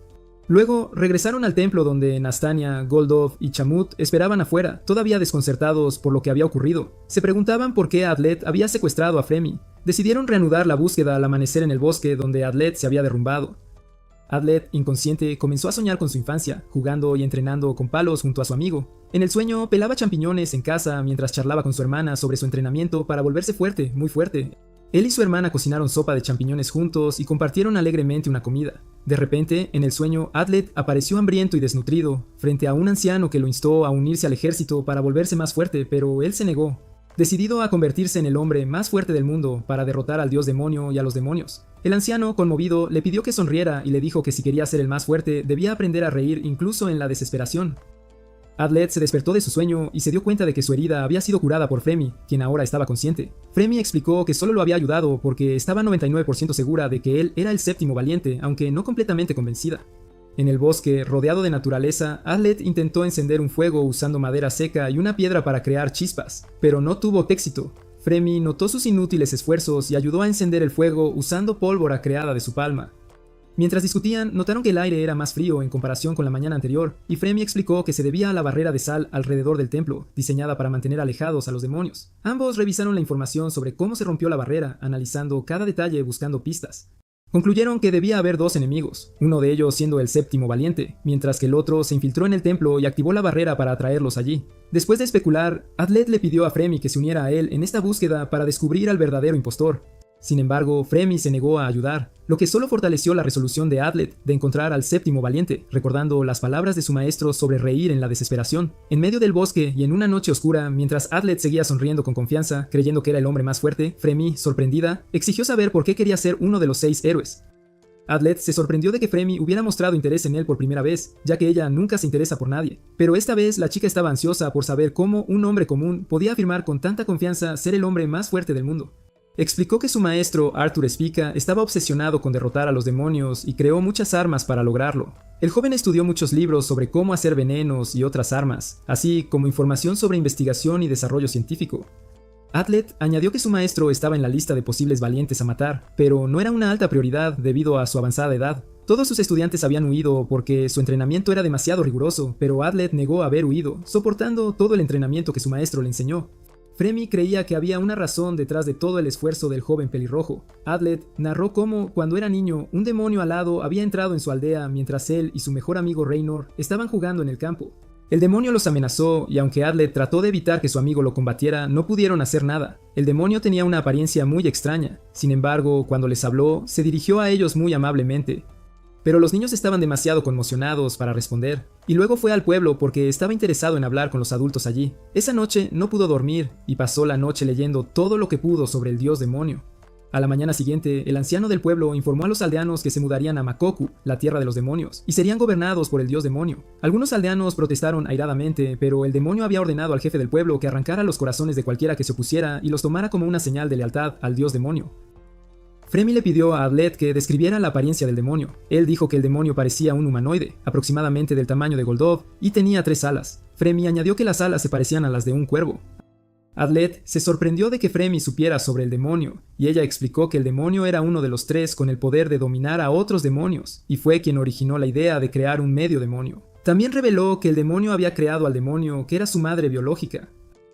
Luego regresaron al templo donde Nastania, Goldov y Chamut esperaban afuera, todavía desconcertados por lo que había ocurrido. Se preguntaban por qué Adlet había secuestrado a Fremi. Decidieron reanudar la búsqueda al amanecer en el bosque donde Adlet se había derrumbado. Adlet, inconsciente, comenzó a soñar con su infancia, jugando y entrenando con palos junto a su amigo. En el sueño, pelaba champiñones en casa mientras charlaba con su hermana sobre su entrenamiento para volverse fuerte, muy fuerte. Él y su hermana cocinaron sopa de champiñones juntos y compartieron alegremente una comida. De repente, en el sueño, Adlet apareció hambriento y desnutrido, frente a un anciano que lo instó a unirse al ejército para volverse más fuerte, pero él se negó. Decidido a convertirse en el hombre más fuerte del mundo para derrotar al dios demonio y a los demonios. El anciano, conmovido, le pidió que sonriera y le dijo que si quería ser el más fuerte, debía aprender a reír incluso en la desesperación. Adlet se despertó de su sueño y se dio cuenta de que su herida había sido curada por Fremi, quien ahora estaba consciente. Fremi explicó que solo lo había ayudado porque estaba 99% segura de que él era el séptimo valiente, aunque no completamente convencida. En el bosque, rodeado de naturaleza, Adlet intentó encender un fuego usando madera seca y una piedra para crear chispas, pero no tuvo éxito. Fremi notó sus inútiles esfuerzos y ayudó a encender el fuego usando pólvora creada de su palma. Mientras discutían, notaron que el aire era más frío en comparación con la mañana anterior, y Fremi explicó que se debía a la barrera de sal alrededor del templo, diseñada para mantener alejados a los demonios. Ambos revisaron la información sobre cómo se rompió la barrera, analizando cada detalle buscando pistas. Concluyeron que debía haber 2 enemigos, uno de ellos siendo el séptimo valiente, mientras que el otro se infiltró en el templo y activó la barrera para atraerlos allí. Después de especular, Adlet le pidió a Fremi que se uniera a él en esta búsqueda para descubrir al verdadero impostor. Sin embargo, Fremi se negó a ayudar, lo que solo fortaleció la resolución de Adlet de encontrar al séptimo valiente, recordando las palabras de su maestro sobre reír en la desesperación. En medio del bosque y en una noche oscura, mientras Adlet seguía sonriendo con confianza, creyendo que era el hombre más fuerte, Fremi, sorprendida, exigió saber por qué quería ser uno de los 6 héroes. Adlet se sorprendió de que Fremi hubiera mostrado interés en él por primera vez, ya que ella nunca se interesa por nadie. Pero esta vez la chica estaba ansiosa por saber cómo un hombre común podía afirmar con tanta confianza ser el hombre más fuerte del mundo. Explicó que su maestro, Arthur Spica, estaba obsesionado con derrotar a los demonios y creó muchas armas para lograrlo. El joven estudió muchos libros sobre cómo hacer venenos y otras armas, así como información sobre investigación y desarrollo científico. Adlet añadió que su maestro estaba en la lista de posibles valientes a matar, pero no era una alta prioridad debido a su avanzada edad. Todos sus estudiantes habían huido porque su entrenamiento era demasiado riguroso, pero Adlet negó haber huido, soportando todo el entrenamiento que su maestro le enseñó. Fremi creía que había una razón detrás de todo el esfuerzo del joven pelirrojo. Adlet narró cómo, cuando era niño, un demonio alado había entrado en su aldea mientras él y su mejor amigo Raynor estaban jugando en el campo. El demonio los amenazó y aunque Adlet trató de evitar que su amigo lo combatiera, no pudieron hacer nada. El demonio tenía una apariencia muy extraña. Sin embargo, cuando les habló, se dirigió a ellos muy amablemente. Pero los niños estaban demasiado conmocionados para responder, y luego fue al pueblo porque estaba interesado en hablar con los adultos allí. Esa noche no pudo dormir y pasó la noche leyendo todo lo que pudo sobre el dios demonio. A la mañana siguiente, el anciano del pueblo informó a los aldeanos que se mudarían a Makoku, la tierra de los demonios, y serían gobernados por el dios demonio. Algunos aldeanos protestaron airadamente, pero el demonio había ordenado al jefe del pueblo que arrancara los corazones de cualquiera que se opusiera y los tomara como una señal de lealtad al dios demonio. Fremi le pidió a Adlet que describiera la apariencia del demonio. Él dijo que el demonio parecía un humanoide, aproximadamente del tamaño de Goldov, y tenía 3 alas. Fremi añadió que las alas se parecían a las de un cuervo. Adlet se sorprendió de que Fremi supiera sobre el demonio, y ella explicó que el demonio era uno de los 3 con el poder de dominar a otros demonios, y fue quien originó la idea de crear un medio demonio. También reveló que el demonio había creado al demonio, que era su madre biológica.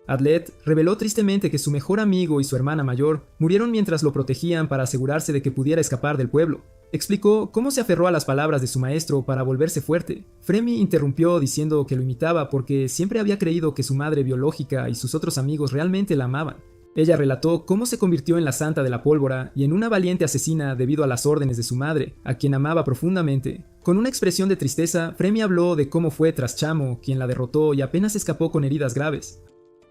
Adlet reveló tristemente que su mejor amigo y su hermana mayor murieron mientras lo protegían para asegurarse de que pudiera escapar del pueblo. Explicó cómo se aferró a las palabras de su maestro para volverse fuerte. Fremi interrumpió diciendo que lo imitaba porque siempre había creído que su madre biológica y sus otros amigos realmente la amaban. Ella relató cómo se convirtió en la santa de la pólvora y en una valiente asesina debido a las órdenes de su madre, a quien amaba profundamente. Con una expresión de tristeza, Fremi habló de cómo fue tras Chamo quien la derrotó y apenas escapó con heridas graves.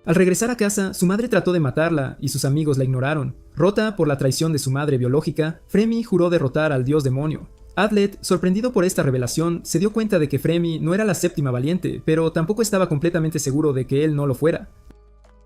Al regresar a casa, su madre trató de matarla y sus amigos la ignoraron. Rota por la traición de su madre biológica, Fremi juró derrotar al dios demonio. Adlet, sorprendido por esta revelación, se dio cuenta de que Fremi no era la séptima valiente, pero tampoco estaba completamente seguro de que él no lo fuera.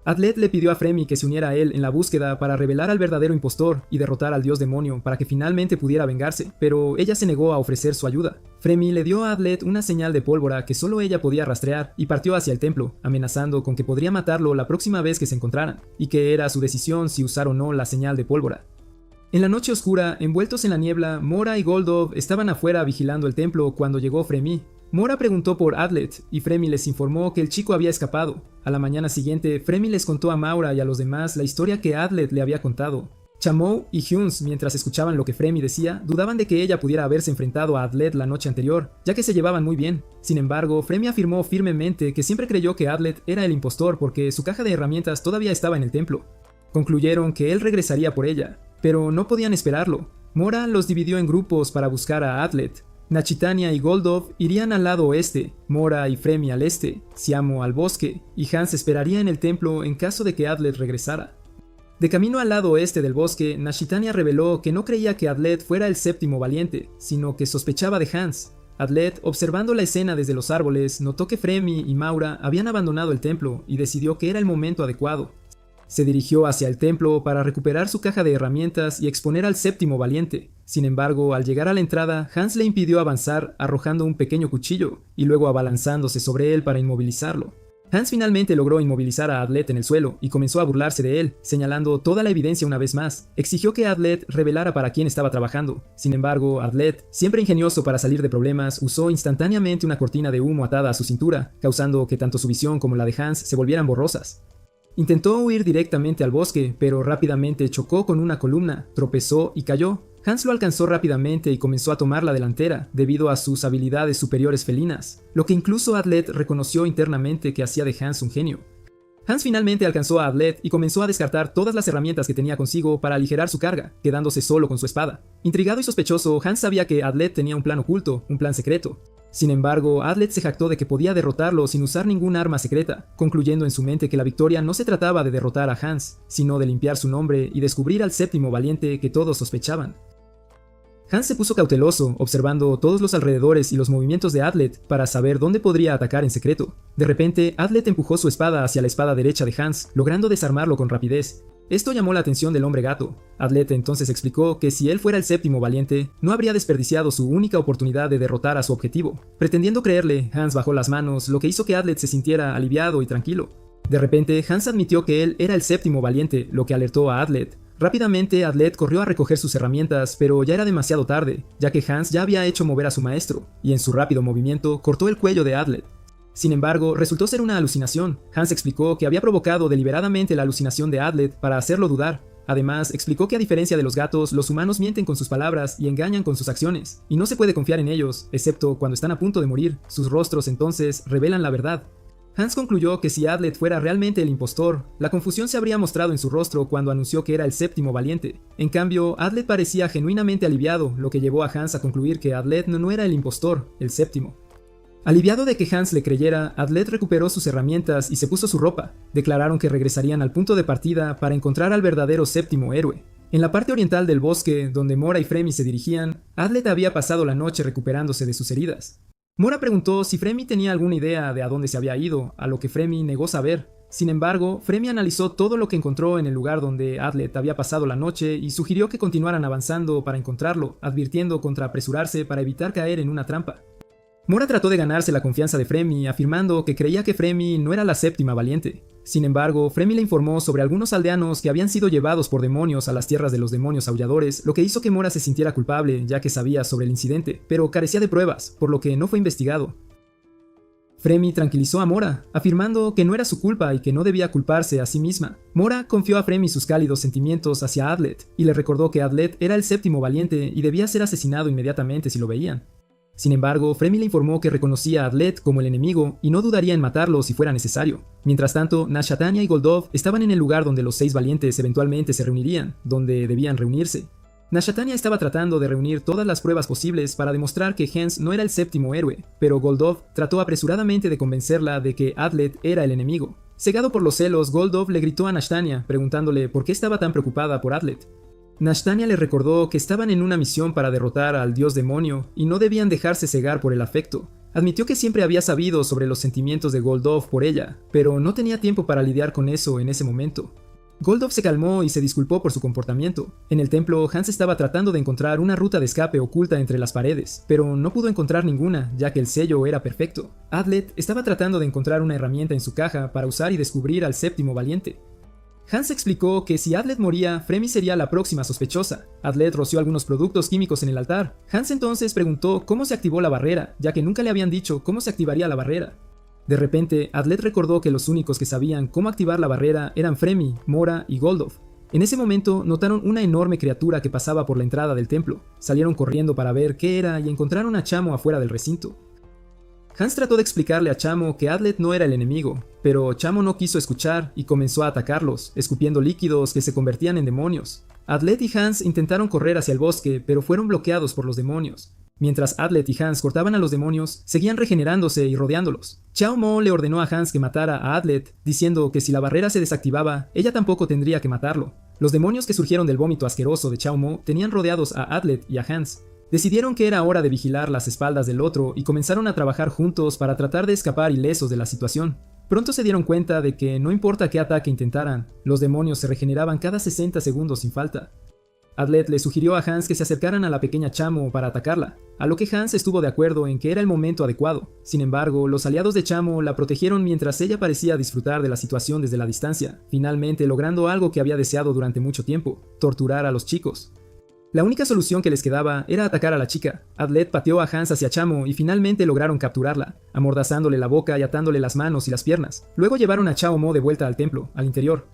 Adlet le pidió a Fremi que se uniera a él en la búsqueda para revelar al verdadero impostor y derrotar al dios demonio para que finalmente pudiera vengarse, pero ella se negó a ofrecer su ayuda. Fremi le dio a Adlet una señal de pólvora que solo ella podía rastrear y partió hacia el templo, amenazando con que podría matarlo la próxima vez que se encontraran, y que era su decisión si usar o no la señal de pólvora. En la noche oscura, envueltos en la niebla, Mora y Goldov estaban afuera vigilando el templo cuando llegó Fremi. Mora preguntó por Adlet y Fremi les informó que el chico había escapado. A la mañana siguiente, Fremi les contó a Maura y a los demás la historia que Adlet le había contado. Chamou y Huns, mientras escuchaban lo que Fremi decía, dudaban de que ella pudiera haberse enfrentado a Adlet la noche anterior, ya que se llevaban muy bien. Sin embargo, Fremi afirmó firmemente que siempre creyó que Adlet era el impostor porque su caja de herramientas todavía estaba en el templo. Concluyeron que él regresaría por ella, pero no podían esperarlo. Mora los dividió en grupos para buscar a Adlet. Nachitania y Goldov irían al lado oeste, Mora y Fremi al este, Siamo al bosque, y Hans esperaría en el templo en caso de que Adlet regresara. De camino al lado oeste del bosque, Nachitania reveló que no creía que Adlet fuera el séptimo valiente, sino que sospechaba de Hans. Adlet, observando la escena desde los árboles, notó que Fremi y Maura habían abandonado el templo y decidió que era el momento adecuado. Se dirigió hacia el templo para recuperar su caja de herramientas y exponer al séptimo valiente. Sin embargo, al llegar a la entrada, Hans le impidió avanzar arrojando un pequeño cuchillo y luego abalanzándose sobre él para inmovilizarlo. Hans finalmente logró inmovilizar a Adlet en el suelo y comenzó a burlarse de él, señalando toda la evidencia una vez más. Exigió que Adlet revelara para quién estaba trabajando. Sin embargo, Adlet, siempre ingenioso para salir de problemas, usó instantáneamente una cortina de humo atada a su cintura, causando que tanto su visión como la de Hans se volvieran borrosas. Intentó huir directamente al bosque, pero rápidamente chocó con una columna, tropezó y cayó. Hans lo alcanzó rápidamente y comenzó a tomar la delantera, debido a sus habilidades superiores felinas, lo que incluso Adlet reconoció internamente que hacía de Hans un genio. Hans finalmente alcanzó a Adlet y comenzó a descartar todas las herramientas que tenía consigo para aligerar su carga, quedándose solo con su espada. Intrigado y sospechoso, Hans sabía que Adlet tenía un plan oculto, un plan secreto. Sin embargo, Adlet se jactó de que podía derrotarlo sin usar ningún arma secreta, concluyendo en su mente que la victoria no se trataba de derrotar a Hans, sino de limpiar su nombre y descubrir al séptimo valiente que todos sospechaban. Hans se puso cauteloso, observando todos los alrededores y los movimientos de Adlet para saber dónde podría atacar en secreto. De repente, Adlet empujó su espada hacia la espada derecha de Hans, logrando desarmarlo con rapidez. Esto llamó la atención del hombre gato. Adlet entonces explicó que si él fuera el séptimo valiente, no habría desperdiciado su única oportunidad de derrotar a su objetivo. Pretendiendo creerle, Hans bajó las manos, lo que hizo que Adlet se sintiera aliviado y tranquilo. De repente, Hans admitió que él era el séptimo valiente, lo que alertó a Adlet. Rápidamente, Adlet corrió a recoger sus herramientas, pero ya era demasiado tarde, ya que Hans ya había hecho mover a su maestro, y en su rápido movimiento cortó el cuello de Adlet. Sin embargo, resultó ser una alucinación. Hans explicó que había provocado deliberadamente la alucinación de Adlet para hacerlo dudar. Además, explicó que a diferencia de los gatos, los humanos mienten con sus palabras y engañan con sus acciones, y no se puede confiar en ellos, excepto cuando están a punto de morir. Sus rostros entonces revelan la verdad. Hans concluyó que si Adlet fuera realmente el impostor, la confusión se habría mostrado en su rostro cuando anunció que era el séptimo valiente. En cambio, Adlet parecía genuinamente aliviado, lo que llevó a Hans a concluir que Adlet no era el impostor, el séptimo. Aliviado de que Hans le creyera, Adlet recuperó sus herramientas y se puso su ropa. Declararon que regresarían al punto de partida para encontrar al verdadero séptimo héroe. En la parte oriental del bosque, donde Mora y Fremi se dirigían, Adlet había pasado la noche recuperándose de sus heridas. Mora preguntó si Fremi tenía alguna idea de a dónde se había ido, a lo que Fremi negó saber. Sin embargo, Fremi analizó todo lo que encontró en el lugar donde Adlet había pasado la noche y sugirió que continuaran avanzando para encontrarlo, advirtiendo contra apresurarse para evitar caer en una trampa. Mora trató de ganarse la confianza de Fremi, afirmando que creía que Fremi no era la séptima valiente. Sin embargo, Fremi le informó sobre algunos aldeanos que habían sido llevados por demonios a las tierras de los demonios aulladores, lo que hizo que Mora se sintiera culpable, ya que sabía sobre el incidente, pero carecía de pruebas, por lo que no fue investigado. Fremi tranquilizó a Mora, afirmando que no era su culpa y que no debía culparse a sí misma. Mora confió a Fremi sus cálidos sentimientos hacia Adlet, y le recordó que Adlet era el séptimo valiente y debía ser asesinado inmediatamente si lo veían. Sin embargo, Fremi le informó que reconocía a Adlet como el enemigo y no dudaría en matarlo si fuera necesario. Mientras tanto, Nashatania y Goldov estaban en el lugar donde los 6 valientes eventualmente se reunirían, donde debían reunirse. Nashatania estaba tratando de reunir todas las pruebas posibles para demostrar que Hans no era el séptimo héroe, pero Goldov trató apresuradamente de convencerla de que Adlet era el enemigo. Cegado por los celos, Goldov le gritó a Nashtania, preguntándole por qué estaba tan preocupada por Adlet. Nashtania le recordó que estaban en una misión para derrotar al dios demonio y no debían dejarse cegar por el afecto. Admitió que siempre había sabido sobre los sentimientos de Goldov por ella, pero no tenía tiempo para lidiar con eso en ese momento. Goldov se calmó y se disculpó por su comportamiento. En el templo, Hans estaba tratando de encontrar una ruta de escape oculta entre las paredes, pero no pudo encontrar ninguna, ya que el sello era perfecto. Adlet estaba tratando de encontrar una herramienta en su caja para usar y descubrir al séptimo valiente. Hans explicó que si Adlet moría, Fremi sería la próxima sospechosa. Adlet roció algunos productos químicos en el altar. Hans entonces preguntó cómo se activó la barrera, ya que nunca le habían dicho cómo se activaría la barrera. De repente, Adlet recordó que los únicos que sabían cómo activar la barrera eran Fremi, Mora y Goldov. En ese momento, notaron una enorme criatura que pasaba por la entrada del templo. Salieron corriendo para ver qué era y encontraron a Chamo afuera del recinto. Hans trató de explicarle a Chamo que Adlet no era el enemigo, pero Chamo no quiso escuchar y comenzó a atacarlos, escupiendo líquidos que se convertían en demonios. Adlet y Hans intentaron correr hacia el bosque, pero fueron bloqueados por los demonios. Mientras Adlet y Hans cortaban a los demonios, seguían regenerándose y rodeándolos. Chao Mo le ordenó a Hans que matara a Adlet, diciendo que si la barrera se desactivaba, ella tampoco tendría que matarlo. Los demonios que surgieron del vómito asqueroso de Chao Mo tenían rodeados a Adlet y a Hans. Decidieron que era hora de vigilar las espaldas del otro y comenzaron a trabajar juntos para tratar de escapar ilesos de la situación. Pronto se dieron cuenta de que no importa qué ataque intentaran, los demonios se regeneraban cada 60 segundos sin falta. Adlet le sugirió a Hans que se acercaran a la pequeña Chamo para atacarla, a lo que Hans estuvo de acuerdo en que era el momento adecuado. Sin embargo, los aliados de Chamo la protegieron mientras ella parecía disfrutar de la situación desde la distancia, finalmente logrando algo que había deseado durante mucho tiempo: torturar a los chicos. La única solución que les quedaba era atacar a la chica. Adlet pateó a Hans hacia Chamo y finalmente lograron capturarla, amordazándole la boca y atándole las manos y las piernas. Luego llevaron a Chao Mo de vuelta al templo, al interior.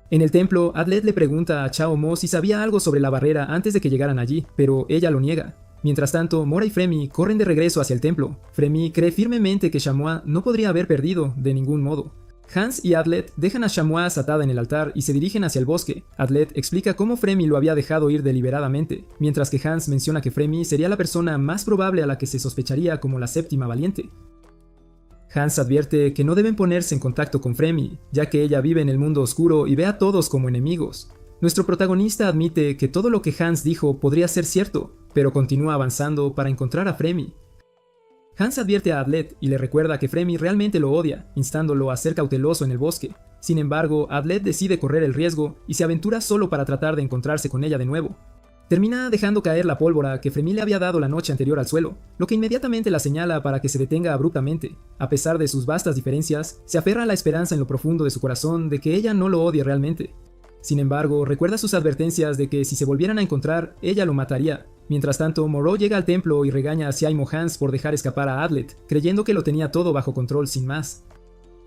En el templo, Adlet le pregunta a Chao Mo si sabía algo sobre la barrera antes de que llegaran allí, pero ella lo niega. Mientras tanto, Mora y Fremi corren de regreso hacia el templo. Fremi cree firmemente que Chamois no podría haber perdido de ningún modo. Hans y Adlet dejan a Chamois atada en el altar y se dirigen hacia el bosque. Adlet explica cómo Fremi lo había dejado ir deliberadamente, mientras que Hans menciona que Fremi sería la persona más probable a la que se sospecharía como la séptima valiente. Hans advierte que no deben ponerse en contacto con Fremi, ya que ella vive en el mundo oscuro y ve a todos como enemigos. Nuestro protagonista admite que todo lo que Hans dijo podría ser cierto, pero continúa avanzando para encontrar a Fremi. Hans advierte a Adlet y le recuerda que Fremi realmente lo odia, instándolo a ser cauteloso en el bosque. Sin embargo, Adlet decide correr el riesgo y se aventura solo para tratar de encontrarse con ella de nuevo. Termina dejando caer la pólvora que Fremi le había dado la noche anterior al suelo, lo que inmediatamente la señala para que se detenga abruptamente. A pesar de sus vastas diferencias, se aferra a la esperanza en lo profundo de su corazón de que ella no lo odie realmente. Sin embargo, recuerda sus advertencias de que si se volvieran a encontrar, ella lo mataría. Mientras tanto, Moreau llega al templo y regaña a Syaimo Hans por dejar escapar a Adlet, creyendo que lo tenía todo bajo control sin más.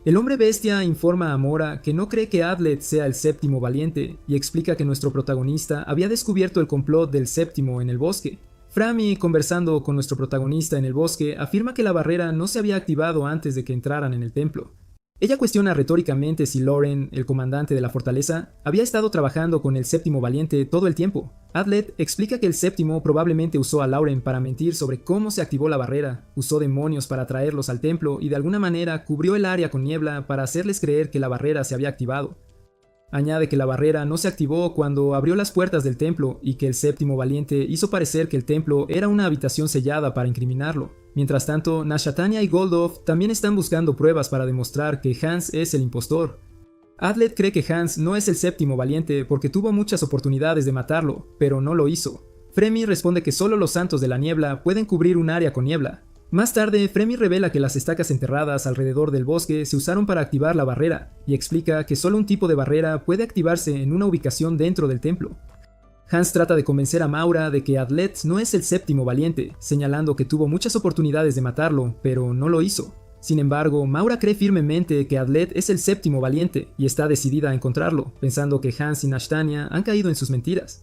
El hombre bestia informa a Mora que no cree que Adlet sea el séptimo valiente y explica que nuestro protagonista había descubierto el complot del séptimo en el bosque. Frami, conversando con nuestro protagonista en el bosque, afirma que la barrera no se había activado antes de que entraran en el templo. Ella cuestiona retóricamente si Lauren, el comandante de la fortaleza, había estado trabajando con el séptimo valiente todo el tiempo. Adlet explica que el séptimo probablemente usó a Lauren para mentir sobre cómo se activó la barrera, usó demonios para traerlos al templo y de alguna manera cubrió el área con niebla para hacerles creer que la barrera se había activado. Añade que la barrera no se activó cuando abrió las puertas del templo y que el séptimo valiente hizo parecer que el templo era una habitación sellada para incriminarlo. Mientras tanto, Nashatania y Goldov también están buscando pruebas para demostrar que Hans es el impostor. Adlet cree que Hans no es el séptimo valiente porque tuvo muchas oportunidades de matarlo, pero no lo hizo. Fremi responde que solo los santos de la niebla pueden cubrir un área con niebla. Más tarde, Fremi revela que las estacas enterradas alrededor del bosque se usaron para activar la barrera, y explica que solo un tipo de barrera puede activarse en una ubicación dentro del templo. Hans trata de convencer a Maura de que Adlet no es el séptimo valiente, señalando que tuvo muchas oportunidades de matarlo, pero no lo hizo. Sin embargo, Maura cree firmemente que Adlet es el séptimo valiente y está decidida a encontrarlo, pensando que Hans y Nashtania han caído en sus mentiras.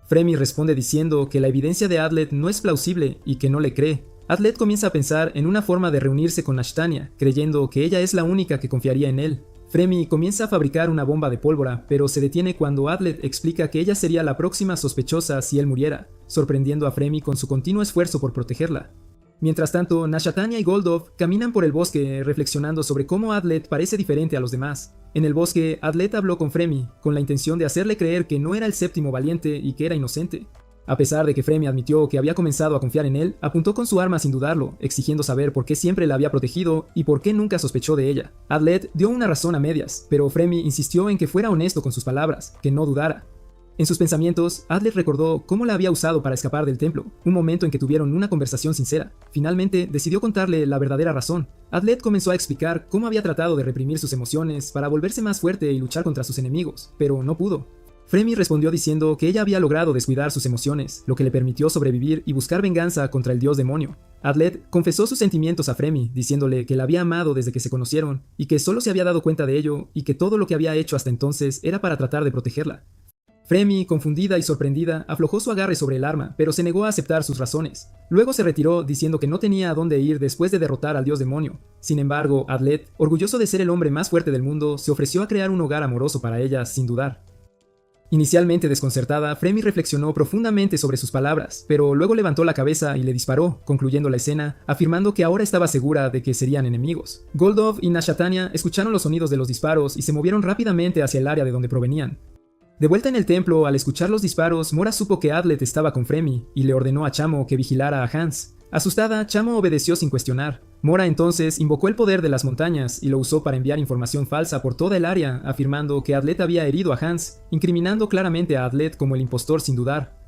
Fremi responde diciendo que la evidencia de Adlet no es plausible y que no le cree. Adlet comienza a pensar en una forma de reunirse con Nashtania, creyendo que ella es la única que confiaría en él. Fremi comienza a fabricar una bomba de pólvora, pero se detiene cuando Adlet explica que ella sería la próxima sospechosa si él muriera, sorprendiendo a Fremi con su continuo esfuerzo por protegerla. Mientras tanto, Nashtania y Goldov caminan por el bosque reflexionando sobre cómo Adlet parece diferente a los demás. En el bosque, Adlet habló con Fremi, con la intención de hacerle creer que no era el séptimo valiente y que era inocente. A pesar de que Fremi admitió que había comenzado a confiar en él, apuntó con su arma sin dudarlo, exigiendo saber por qué siempre la había protegido y por qué nunca sospechó de ella. Adlet dio una razón a medias, pero Fremi insistió en que fuera honesto con sus palabras, que no dudara. En sus pensamientos, Adlet recordó cómo la había usado para escapar del templo, un momento en que tuvieron una conversación sincera. Finalmente, decidió contarle la verdadera razón. Adlet comenzó a explicar cómo había tratado de reprimir sus emociones para volverse más fuerte y luchar contra sus enemigos, pero no pudo. Fremi respondió diciendo que ella había logrado descuidar sus emociones, lo que le permitió sobrevivir y buscar venganza contra el dios demonio. Adlet confesó sus sentimientos a Fremi, diciéndole que la había amado desde que se conocieron, y que solo se había dado cuenta de ello, y que todo lo que había hecho hasta entonces era para tratar de protegerla. Fremi, confundida y sorprendida, aflojó su agarre sobre el arma, pero se negó a aceptar sus razones. Luego se retiró diciendo que no tenía a dónde ir después de derrotar al dios demonio. Sin embargo, Adlet, orgulloso de ser el hombre más fuerte del mundo, se ofreció a crear un hogar amoroso para ella sin dudar. Inicialmente desconcertada, Fremi reflexionó profundamente sobre sus palabras, pero luego levantó la cabeza y le disparó, concluyendo la escena, afirmando que ahora estaba segura de que serían enemigos. Goldov y Nashtania escucharon los sonidos de los disparos y se movieron rápidamente hacia el área de donde provenían. De vuelta en el templo, al escuchar los disparos, Mora supo que Adlet estaba con Fremi y le ordenó a Chamo que vigilara a Hans. Asustada, Chamo obedeció sin cuestionar. Mora entonces invocó el poder de las montañas y lo usó para enviar información falsa por toda el área, afirmando que Adlet había herido a Hans, incriminando claramente a Adlet como el impostor sin dudar.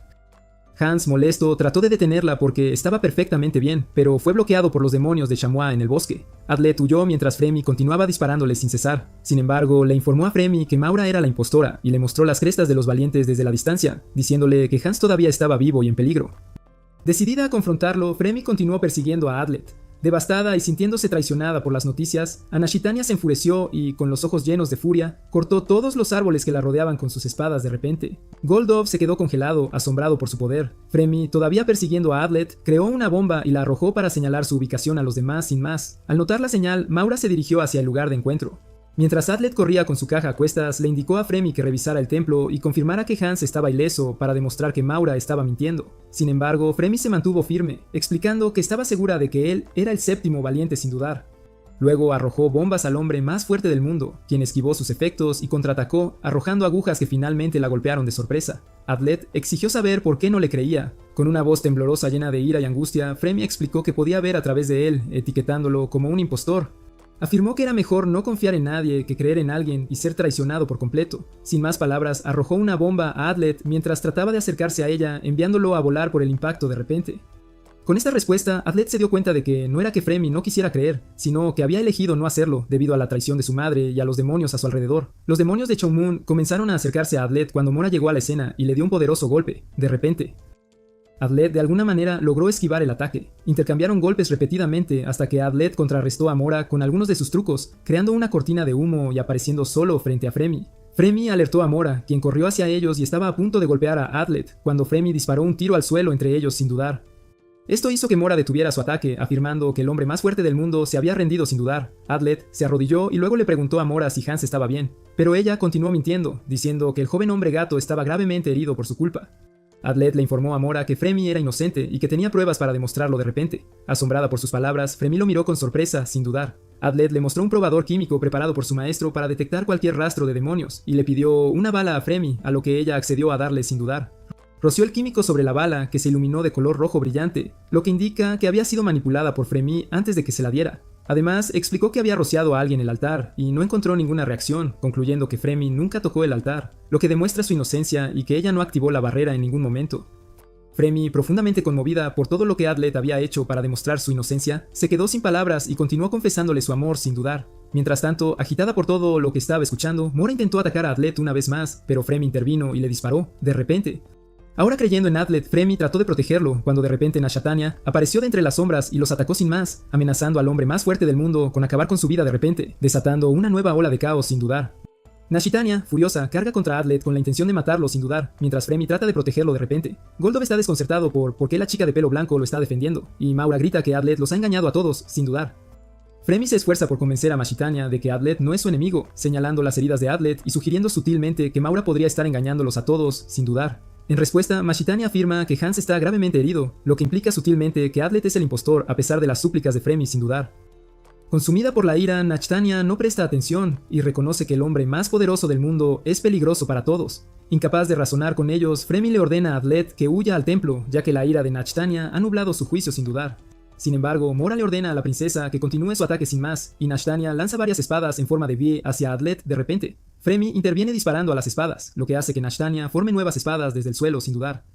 Hans, molesto, trató de detenerla porque estaba perfectamente bien, pero fue bloqueado por los demonios de Chamois en el bosque. Adlet huyó mientras Fremi continuaba disparándole sin cesar. Sin embargo, le informó a Fremi que Maura era la impostora y le mostró las crestas de los valientes desde la distancia, diciéndole que Hans todavía estaba vivo y en peligro. Decidida a confrontarlo, Fremi continuó persiguiendo a Adlet. Devastada y sintiéndose traicionada por las noticias, Nashtania se enfureció y, con los ojos llenos de furia, cortó todos los árboles que la rodeaban con sus espadas de repente. Goldov se quedó congelado, asombrado por su poder. Fremi, todavía persiguiendo a Adlet, creó una bomba y la arrojó para señalar su ubicación a los demás sin más. Al notar la señal, Maura se dirigió hacia el lugar de encuentro. Mientras Adlet corría con su caja a cuestas, le indicó a Fremi que revisara el templo y confirmara que Hans estaba ileso para demostrar que Maura estaba mintiendo. Sin embargo, Fremi se mantuvo firme, explicando que estaba segura de que él era el séptimo valiente sin dudar. Luego arrojó bombas al hombre más fuerte del mundo, quien esquivó sus efectos y contraatacó, arrojando agujas que finalmente la golpearon de sorpresa. Adlet exigió saber por qué no le creía. Con una voz temblorosa llena de ira y angustia, Fremi explicó que podía ver a través de él, etiquetándolo como un impostor. Afirmó que era mejor no confiar en nadie que creer en alguien y ser traicionado por completo. Sin más palabras, arrojó una bomba a Adlet mientras trataba de acercarse a ella, enviándolo a volar por el impacto de repente. Con esta respuesta, Adlet se dio cuenta de que no era que Fremi no quisiera creer, sino que había elegido no hacerlo debido a la traición de su madre y a los demonios a su alrededor. Los demonios de Chongmun comenzaron a acercarse a Adlet cuando Mora llegó a la escena y le dio un poderoso golpe, de repente. Adlet de alguna manera logró esquivar el ataque. Intercambiaron golpes repetidamente hasta que Adlet contrarrestó a Mora con algunos de sus trucos, creando una cortina de humo y apareciendo solo frente a Fremi. Fremi alertó a Mora, quien corrió hacia ellos y estaba a punto de golpear a Adlet, cuando Fremi disparó un tiro al suelo entre ellos sin dudar. Esto hizo que Mora detuviera su ataque, afirmando que el hombre más fuerte del mundo se había rendido sin dudar. Adlet se arrodilló y luego le preguntó a Mora si Hans estaba bien, pero ella continuó mintiendo, diciendo que el joven hombre gato estaba gravemente herido por su culpa. Adlet le informó a Mora que Fremi era inocente y que tenía pruebas para demostrarlo de repente. Asombrada por sus palabras, Fremi lo miró con sorpresa, sin dudar. Adlet le mostró un probador químico preparado por su maestro para detectar cualquier rastro de demonios, y le pidió una bala a Fremi, a lo que ella accedió a darle sin dudar. Roció el químico sobre la bala, que se iluminó de color rojo brillante, lo que indica que había sido manipulada por Fremi antes de que se la diera. Además, explicó que había rociado a alguien el altar y no encontró ninguna reacción, concluyendo que Fremi nunca tocó el altar, lo que demuestra su inocencia y que ella no activó la barrera en ningún momento. Fremi, profundamente conmovida por todo lo que Adlet había hecho para demostrar su inocencia, se quedó sin palabras y continuó confesándole su amor sin dudar. Mientras tanto, agitada por todo lo que estaba escuchando, Mora intentó atacar a Adlet una vez más, pero Fremi intervino y le disparó, de repente. Ahora creyendo en Adlet, Fremi trató de protegerlo, cuando de repente Nashatanya apareció de entre las sombras y los atacó sin más, amenazando al hombre más fuerte del mundo con acabar con su vida de repente, desatando una nueva ola de caos sin dudar. Nashatanya, furiosa, carga contra Adlet con la intención de matarlo sin dudar, mientras Fremi trata de protegerlo de repente. Goldov está desconcertado por qué la chica de pelo blanco lo está defendiendo, y Maura grita que Adlet los ha engañado a todos, sin dudar. Fremi se esfuerza por convencer a Nashatanya de que Adlet no es su enemigo, señalando las heridas de Adlet y sugiriendo sutilmente que Maura podría estar engañándolos a todos, sin dudar. En respuesta, Nashatanya afirma que Hans está gravemente herido, lo que implica sutilmente que Adlet es el impostor a pesar de las súplicas de Fremi sin dudar. Consumida por la ira, Nashatanya no presta atención y reconoce que el hombre más poderoso del mundo es peligroso para todos. Incapaz de razonar con ellos, Fremi le ordena a Adlet que huya al templo, ya que la ira de Nashatanya ha nublado su juicio sin dudar. Sin embargo, Mora le ordena a la princesa que continúe su ataque sin más, y Nashatanya lanza varias espadas en forma de V hacia Adlet de repente. Fremi interviene disparando a las espadas, lo que hace que Nashatanya forme nuevas espadas desde el suelo sin dudar.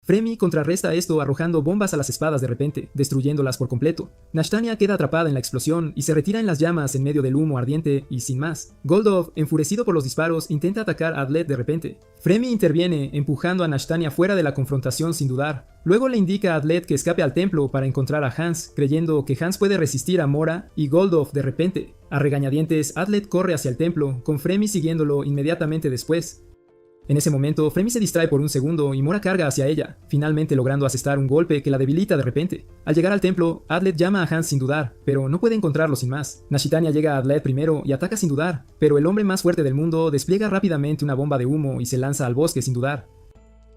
Fremi contrarresta esto arrojando bombas a las espadas de repente, destruyéndolas por completo. Nashatanya queda atrapada en la explosión y se retira en las llamas en medio del humo ardiente y sin más. Goldov, enfurecido por los disparos, intenta atacar a Adlet de repente. Fremi interviene, empujando a Nashatanya fuera de la confrontación sin dudar. Luego le indica a Adlet que escape al templo para encontrar a Hans, creyendo que Hans puede resistir a Mora y Goldov de repente. A regañadientes, Adlet corre hacia el templo, con Fremi siguiéndolo inmediatamente después. En ese momento, Fremi se distrae por un segundo y Mora carga hacia ella, finalmente logrando asestar un golpe que la debilita de repente. Al llegar al templo, Adlet llama a Hans sin dudar, pero no puede encontrarlo sin más. Nashatanya llega a Adlet primero y ataca sin dudar, pero el hombre más fuerte del mundo despliega rápidamente una bomba de humo y se lanza al bosque sin dudar.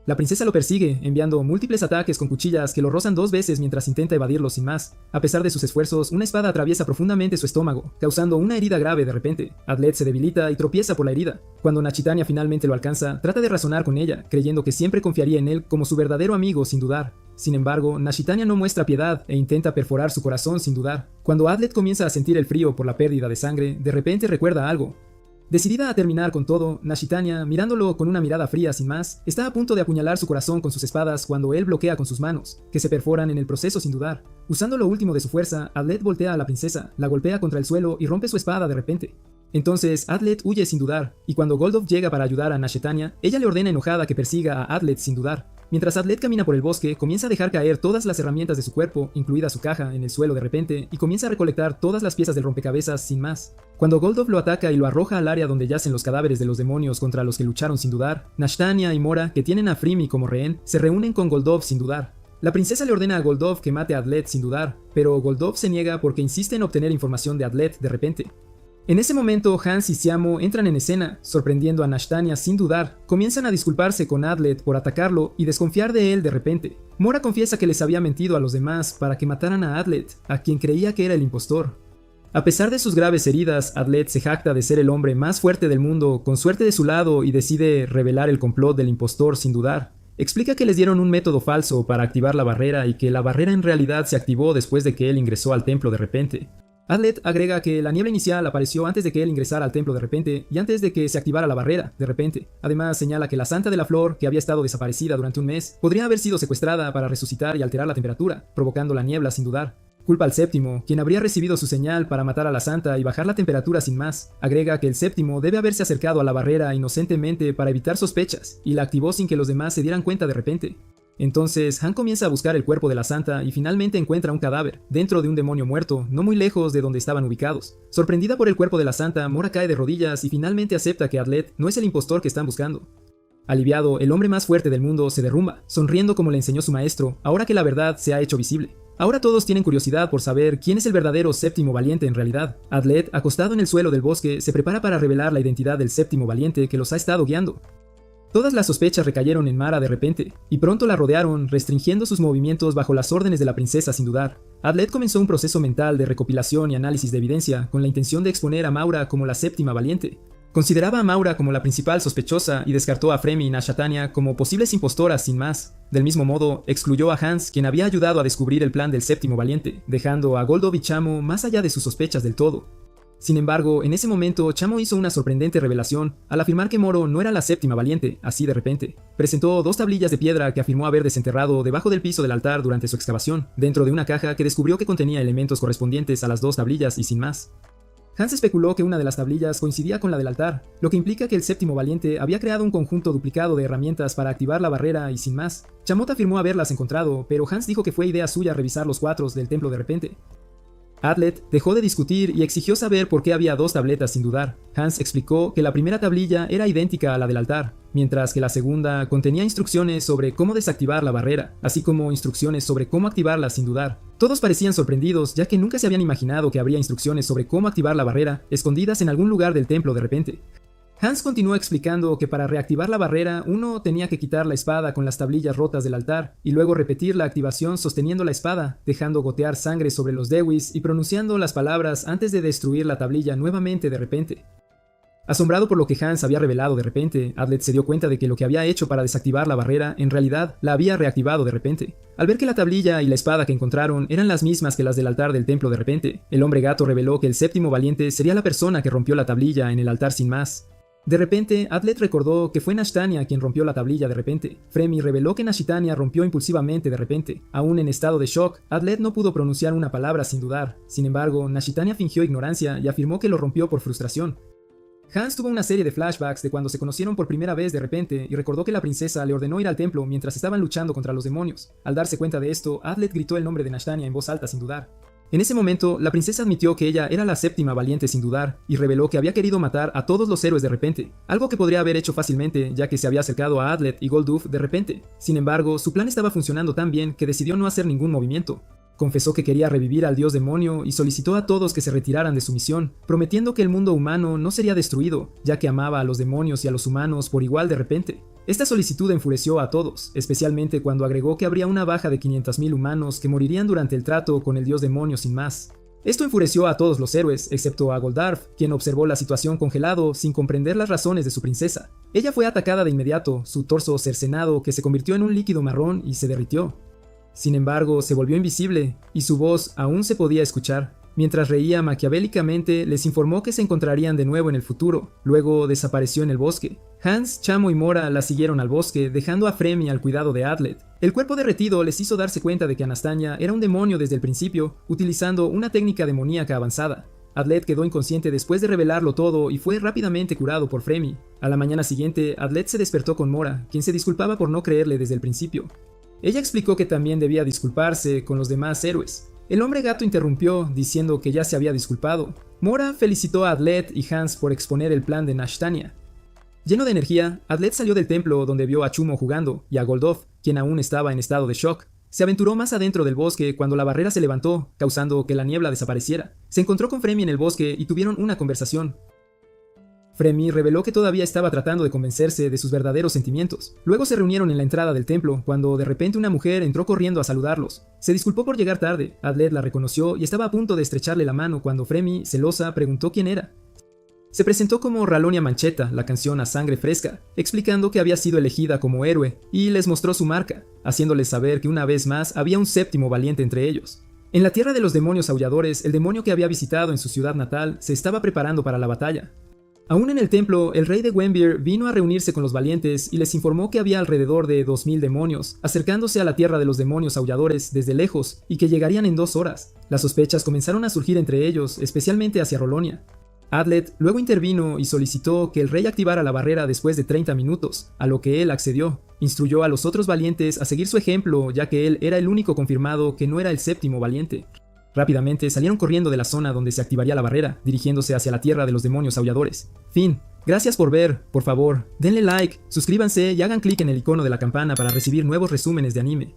La princesa lo persigue, enviando múltiples ataques con cuchillas que lo rozan 2 veces mientras intenta evadirlo sin más. A pesar de sus esfuerzos, una espada atraviesa profundamente su estómago, causando una herida grave de repente. Adlet se debilita y tropieza por la herida. Cuando Nashatanya finalmente lo alcanza, trata de razonar con ella, creyendo que siempre confiaría en él como su verdadero amigo sin dudar. Sin embargo, Nashatanya no muestra piedad e intenta perforar su corazón sin dudar. Cuando Adlet comienza a sentir el frío por la pérdida de sangre, de repente recuerda algo. Decidida a terminar con todo, Nashatanya, mirándolo con una mirada fría sin más, está a punto de apuñalar su corazón con sus espadas cuando él bloquea con sus manos, que se perforan en el proceso sin dudar. Usando lo último de su fuerza, Adlet voltea a la princesa, la golpea contra el suelo y rompe su espada de repente. Entonces, Adlet huye sin dudar, y cuando Goldov llega para ayudar a Nashatanya, ella le ordena enojada que persiga a Adlet sin dudar. Mientras Adlet camina por el bosque, comienza a dejar caer todas las herramientas de su cuerpo, incluida su caja, en el suelo de repente, y comienza a recolectar todas las piezas del rompecabezas sin más. Cuando Goldov lo ataca y lo arroja al área donde yacen los cadáveres de los demonios contra los que lucharon sin dudar, Nashatanya y Mora, que tienen a Fremi como rehén, se reúnen con Goldov sin dudar. La princesa le ordena a Goldov que mate a Adlet sin dudar, pero Goldov se niega porque insiste en obtener información de Adlet de repente. En ese momento, Hans y Siamo entran en escena, sorprendiendo a Nashatanya sin dudar. Comienzan a disculparse con Adlet por atacarlo y desconfiar de él de repente. Mora confiesa que les había mentido a los demás para que mataran a Adlet, a quien creía que era el impostor. A pesar de sus graves heridas, Adlet se jacta de ser el hombre más fuerte del mundo, con suerte de su lado, y decide revelar el complot del impostor sin dudar. Explica que les dieron un método falso para activar la barrera y que la barrera en realidad se activó después de que él ingresó al templo de repente. Adlet agrega que la niebla inicial apareció antes de que él ingresara al templo de repente y antes de que se activara la barrera de repente. Además señala que la Santa de la Flor, que había estado desaparecida durante un mes, podría haber sido secuestrada para resucitar y alterar la temperatura, provocando la niebla sin dudar. Culpa al Séptimo, quien habría recibido su señal para matar a la Santa y bajar la temperatura sin más. Agrega que el Séptimo debe haberse acercado a la barrera inocentemente para evitar sospechas, y la activó sin que los demás se dieran cuenta de repente. Entonces, Han comienza a buscar el cuerpo de la Santa y finalmente encuentra un cadáver, dentro de un demonio muerto, no muy lejos de donde estaban ubicados. Sorprendida por el cuerpo de la Santa, Mora cae de rodillas y finalmente acepta que Adlet no es el impostor que están buscando. Aliviado, el hombre más fuerte del mundo se derrumba, sonriendo como le enseñó su maestro, ahora que la verdad se ha hecho visible. Ahora todos tienen curiosidad por saber quién es el verdadero Séptimo Valiente en realidad. Adlet, acostado en el suelo del bosque, se prepara para revelar la identidad del Séptimo Valiente que los ha estado guiando. Todas las sospechas recayeron en Mara de repente, y pronto la rodearon, restringiendo sus movimientos bajo las órdenes de la princesa sin dudar. Adlet comenzó un proceso mental de recopilación y análisis de evidencia, con la intención de exponer a Maura como la Séptima Valiente. Consideraba a Maura como la principal sospechosa y descartó a Fremi y Nashatanya como posibles impostoras sin más. Del mismo modo, excluyó a Hans, quien había ayudado a descubrir el plan del séptimo valiente, dejando a Goldov y Chamo más allá de sus sospechas del todo. Sin embargo, en ese momento, Chamo hizo una sorprendente revelación al afirmar que Moro no era la séptima valiente, así de repente. Presentó 2 tablillas de piedra que afirmó haber desenterrado debajo del piso del altar durante su excavación, dentro de una caja que descubrió que contenía elementos correspondientes a las 2 tablillas y sin más. Hans especuló que una de las tablillas coincidía con la del altar, lo que implica que el séptimo valiente había creado un conjunto duplicado de herramientas para activar la barrera y sin más. Chamot afirmó haberlas encontrado, pero Hans dijo que fue idea suya revisar los cuatros del templo de repente. Adlet dejó de discutir y exigió saber por qué había 2 tabletas sin dudar. Hans explicó que la primera tablilla era idéntica a la del altar, mientras que la segunda contenía instrucciones sobre cómo desactivar la barrera, así como instrucciones sobre cómo activarla sin dudar. Todos parecían sorprendidos, ya que nunca se habían imaginado que habría instrucciones sobre cómo activar la barrera escondidas en algún lugar del templo de repente. Hans continuó explicando que para reactivar la barrera uno tenía que quitar la espada con las tablillas rotas del altar y luego repetir la activación sosteniendo la espada, dejando gotear sangre sobre los dewis y pronunciando las palabras antes de destruir la tablilla nuevamente de repente. Asombrado por lo que Hans había revelado de repente, Adlet se dio cuenta de que lo que había hecho para desactivar la barrera en realidad la había reactivado de repente. Al ver que la tablilla y la espada que encontraron eran las mismas que las del altar del templo de repente, el hombre gato reveló que el séptimo valiente sería la persona que rompió la tablilla en el altar sin más. De repente, Adlet recordó que fue Nashtania quien rompió la tablilla de repente. Fremi reveló que Nashitania rompió impulsivamente de repente. Aún en estado de shock, Adlet no pudo pronunciar una palabra sin dudar. Sin embargo, Nashitania fingió ignorancia y afirmó que lo rompió por frustración. Hans tuvo una serie de flashbacks de cuando se conocieron por primera vez de repente y recordó que la princesa le ordenó ir al templo mientras estaban luchando contra los demonios. Al darse cuenta de esto, Adlet gritó el nombre de Nashtania en voz alta sin dudar. En ese momento, la princesa admitió que ella era la séptima valiente sin dudar, y reveló que había querido matar a todos los héroes de repente, algo que podría haber hecho fácilmente ya que se había acercado a Adlet y Golduf de repente. Sin embargo, su plan estaba funcionando tan bien que decidió no hacer ningún movimiento. Confesó que quería revivir al dios demonio y solicitó a todos que se retiraran de su misión, prometiendo que el mundo humano no sería destruido, ya que amaba a los demonios y a los humanos por igual de repente. Esta solicitud enfureció a todos, especialmente cuando agregó que habría una baja de 500.000 humanos que morirían durante el trato con el dios demonio sin más. Esto enfureció a todos los héroes, excepto a Goldarf, quien observó la situación congelado sin comprender las razones de su princesa. Ella fue atacada de inmediato, su torso cercenado que se convirtió en un líquido marrón y se derritió. Sin embargo, se volvió invisible, y su voz aún se podía escuchar. Mientras reía maquiavélicamente, les informó que se encontrarían de nuevo en el futuro. Luego desapareció en el bosque. Hans, Chamo y Mora la siguieron al bosque, dejando a Fremi al cuidado de Adlet. El cuerpo derretido les hizo darse cuenta de que Anastania era un demonio desde el principio, utilizando una técnica demoníaca avanzada. Adlet quedó inconsciente después de revelarlo todo y fue rápidamente curado por Fremi. A la mañana siguiente, Adlet se despertó con Mora, quien se disculpaba por no creerle desde el principio. Ella explicó que también debía disculparse con los demás héroes. El hombre gato interrumpió, diciendo que ya se había disculpado. Mora felicitó a Adlet y Hans por exponer el plan de Nashtania. Lleno de energía, Adlet salió del templo donde vio a Chumo jugando y a Goldov, quien aún estaba en estado de shock. Se aventuró más adentro del bosque cuando la barrera se levantó, causando que la niebla desapareciera. Se encontró con Fremi en el bosque y tuvieron una conversación. Fremi reveló que todavía estaba tratando de convencerse de sus verdaderos sentimientos. Luego se reunieron en la entrada del templo, cuando de repente una mujer entró corriendo a saludarlos. Se disculpó por llegar tarde. Adlet la reconoció y estaba a punto de estrecharle la mano cuando Fremi, celosa, preguntó quién era. Se presentó como Ralonia Manchetta, la canción A Sangre Fresca, explicando que había sido elegida como héroe, y les mostró su marca, haciéndoles saber que una vez más había un séptimo valiente entre ellos. En la tierra de los demonios aulladores, el demonio que había visitado en su ciudad natal se estaba preparando para la batalla. Aún en el templo, el rey de Gwenbyr vino a reunirse con los valientes y les informó que había alrededor de 2000 demonios, acercándose a la tierra de los demonios aulladores desde lejos y que llegarían en 2 horas. Las sospechas comenzaron a surgir entre ellos, especialmente hacia Rolonia. Adlet luego intervino y solicitó que el rey activara la barrera después de 30 minutos, a lo que él accedió. Instruyó a los otros valientes a seguir su ejemplo, ya que él era el único confirmado que no era el séptimo valiente. Rápidamente salieron corriendo de la zona donde se activaría la barrera, dirigiéndose hacia la tierra de los demonios aulladores. Fin. Gracias por ver. Por favor, denle like, suscríbanse y hagan clic en el icono de la campana para recibir nuevos resúmenes de anime.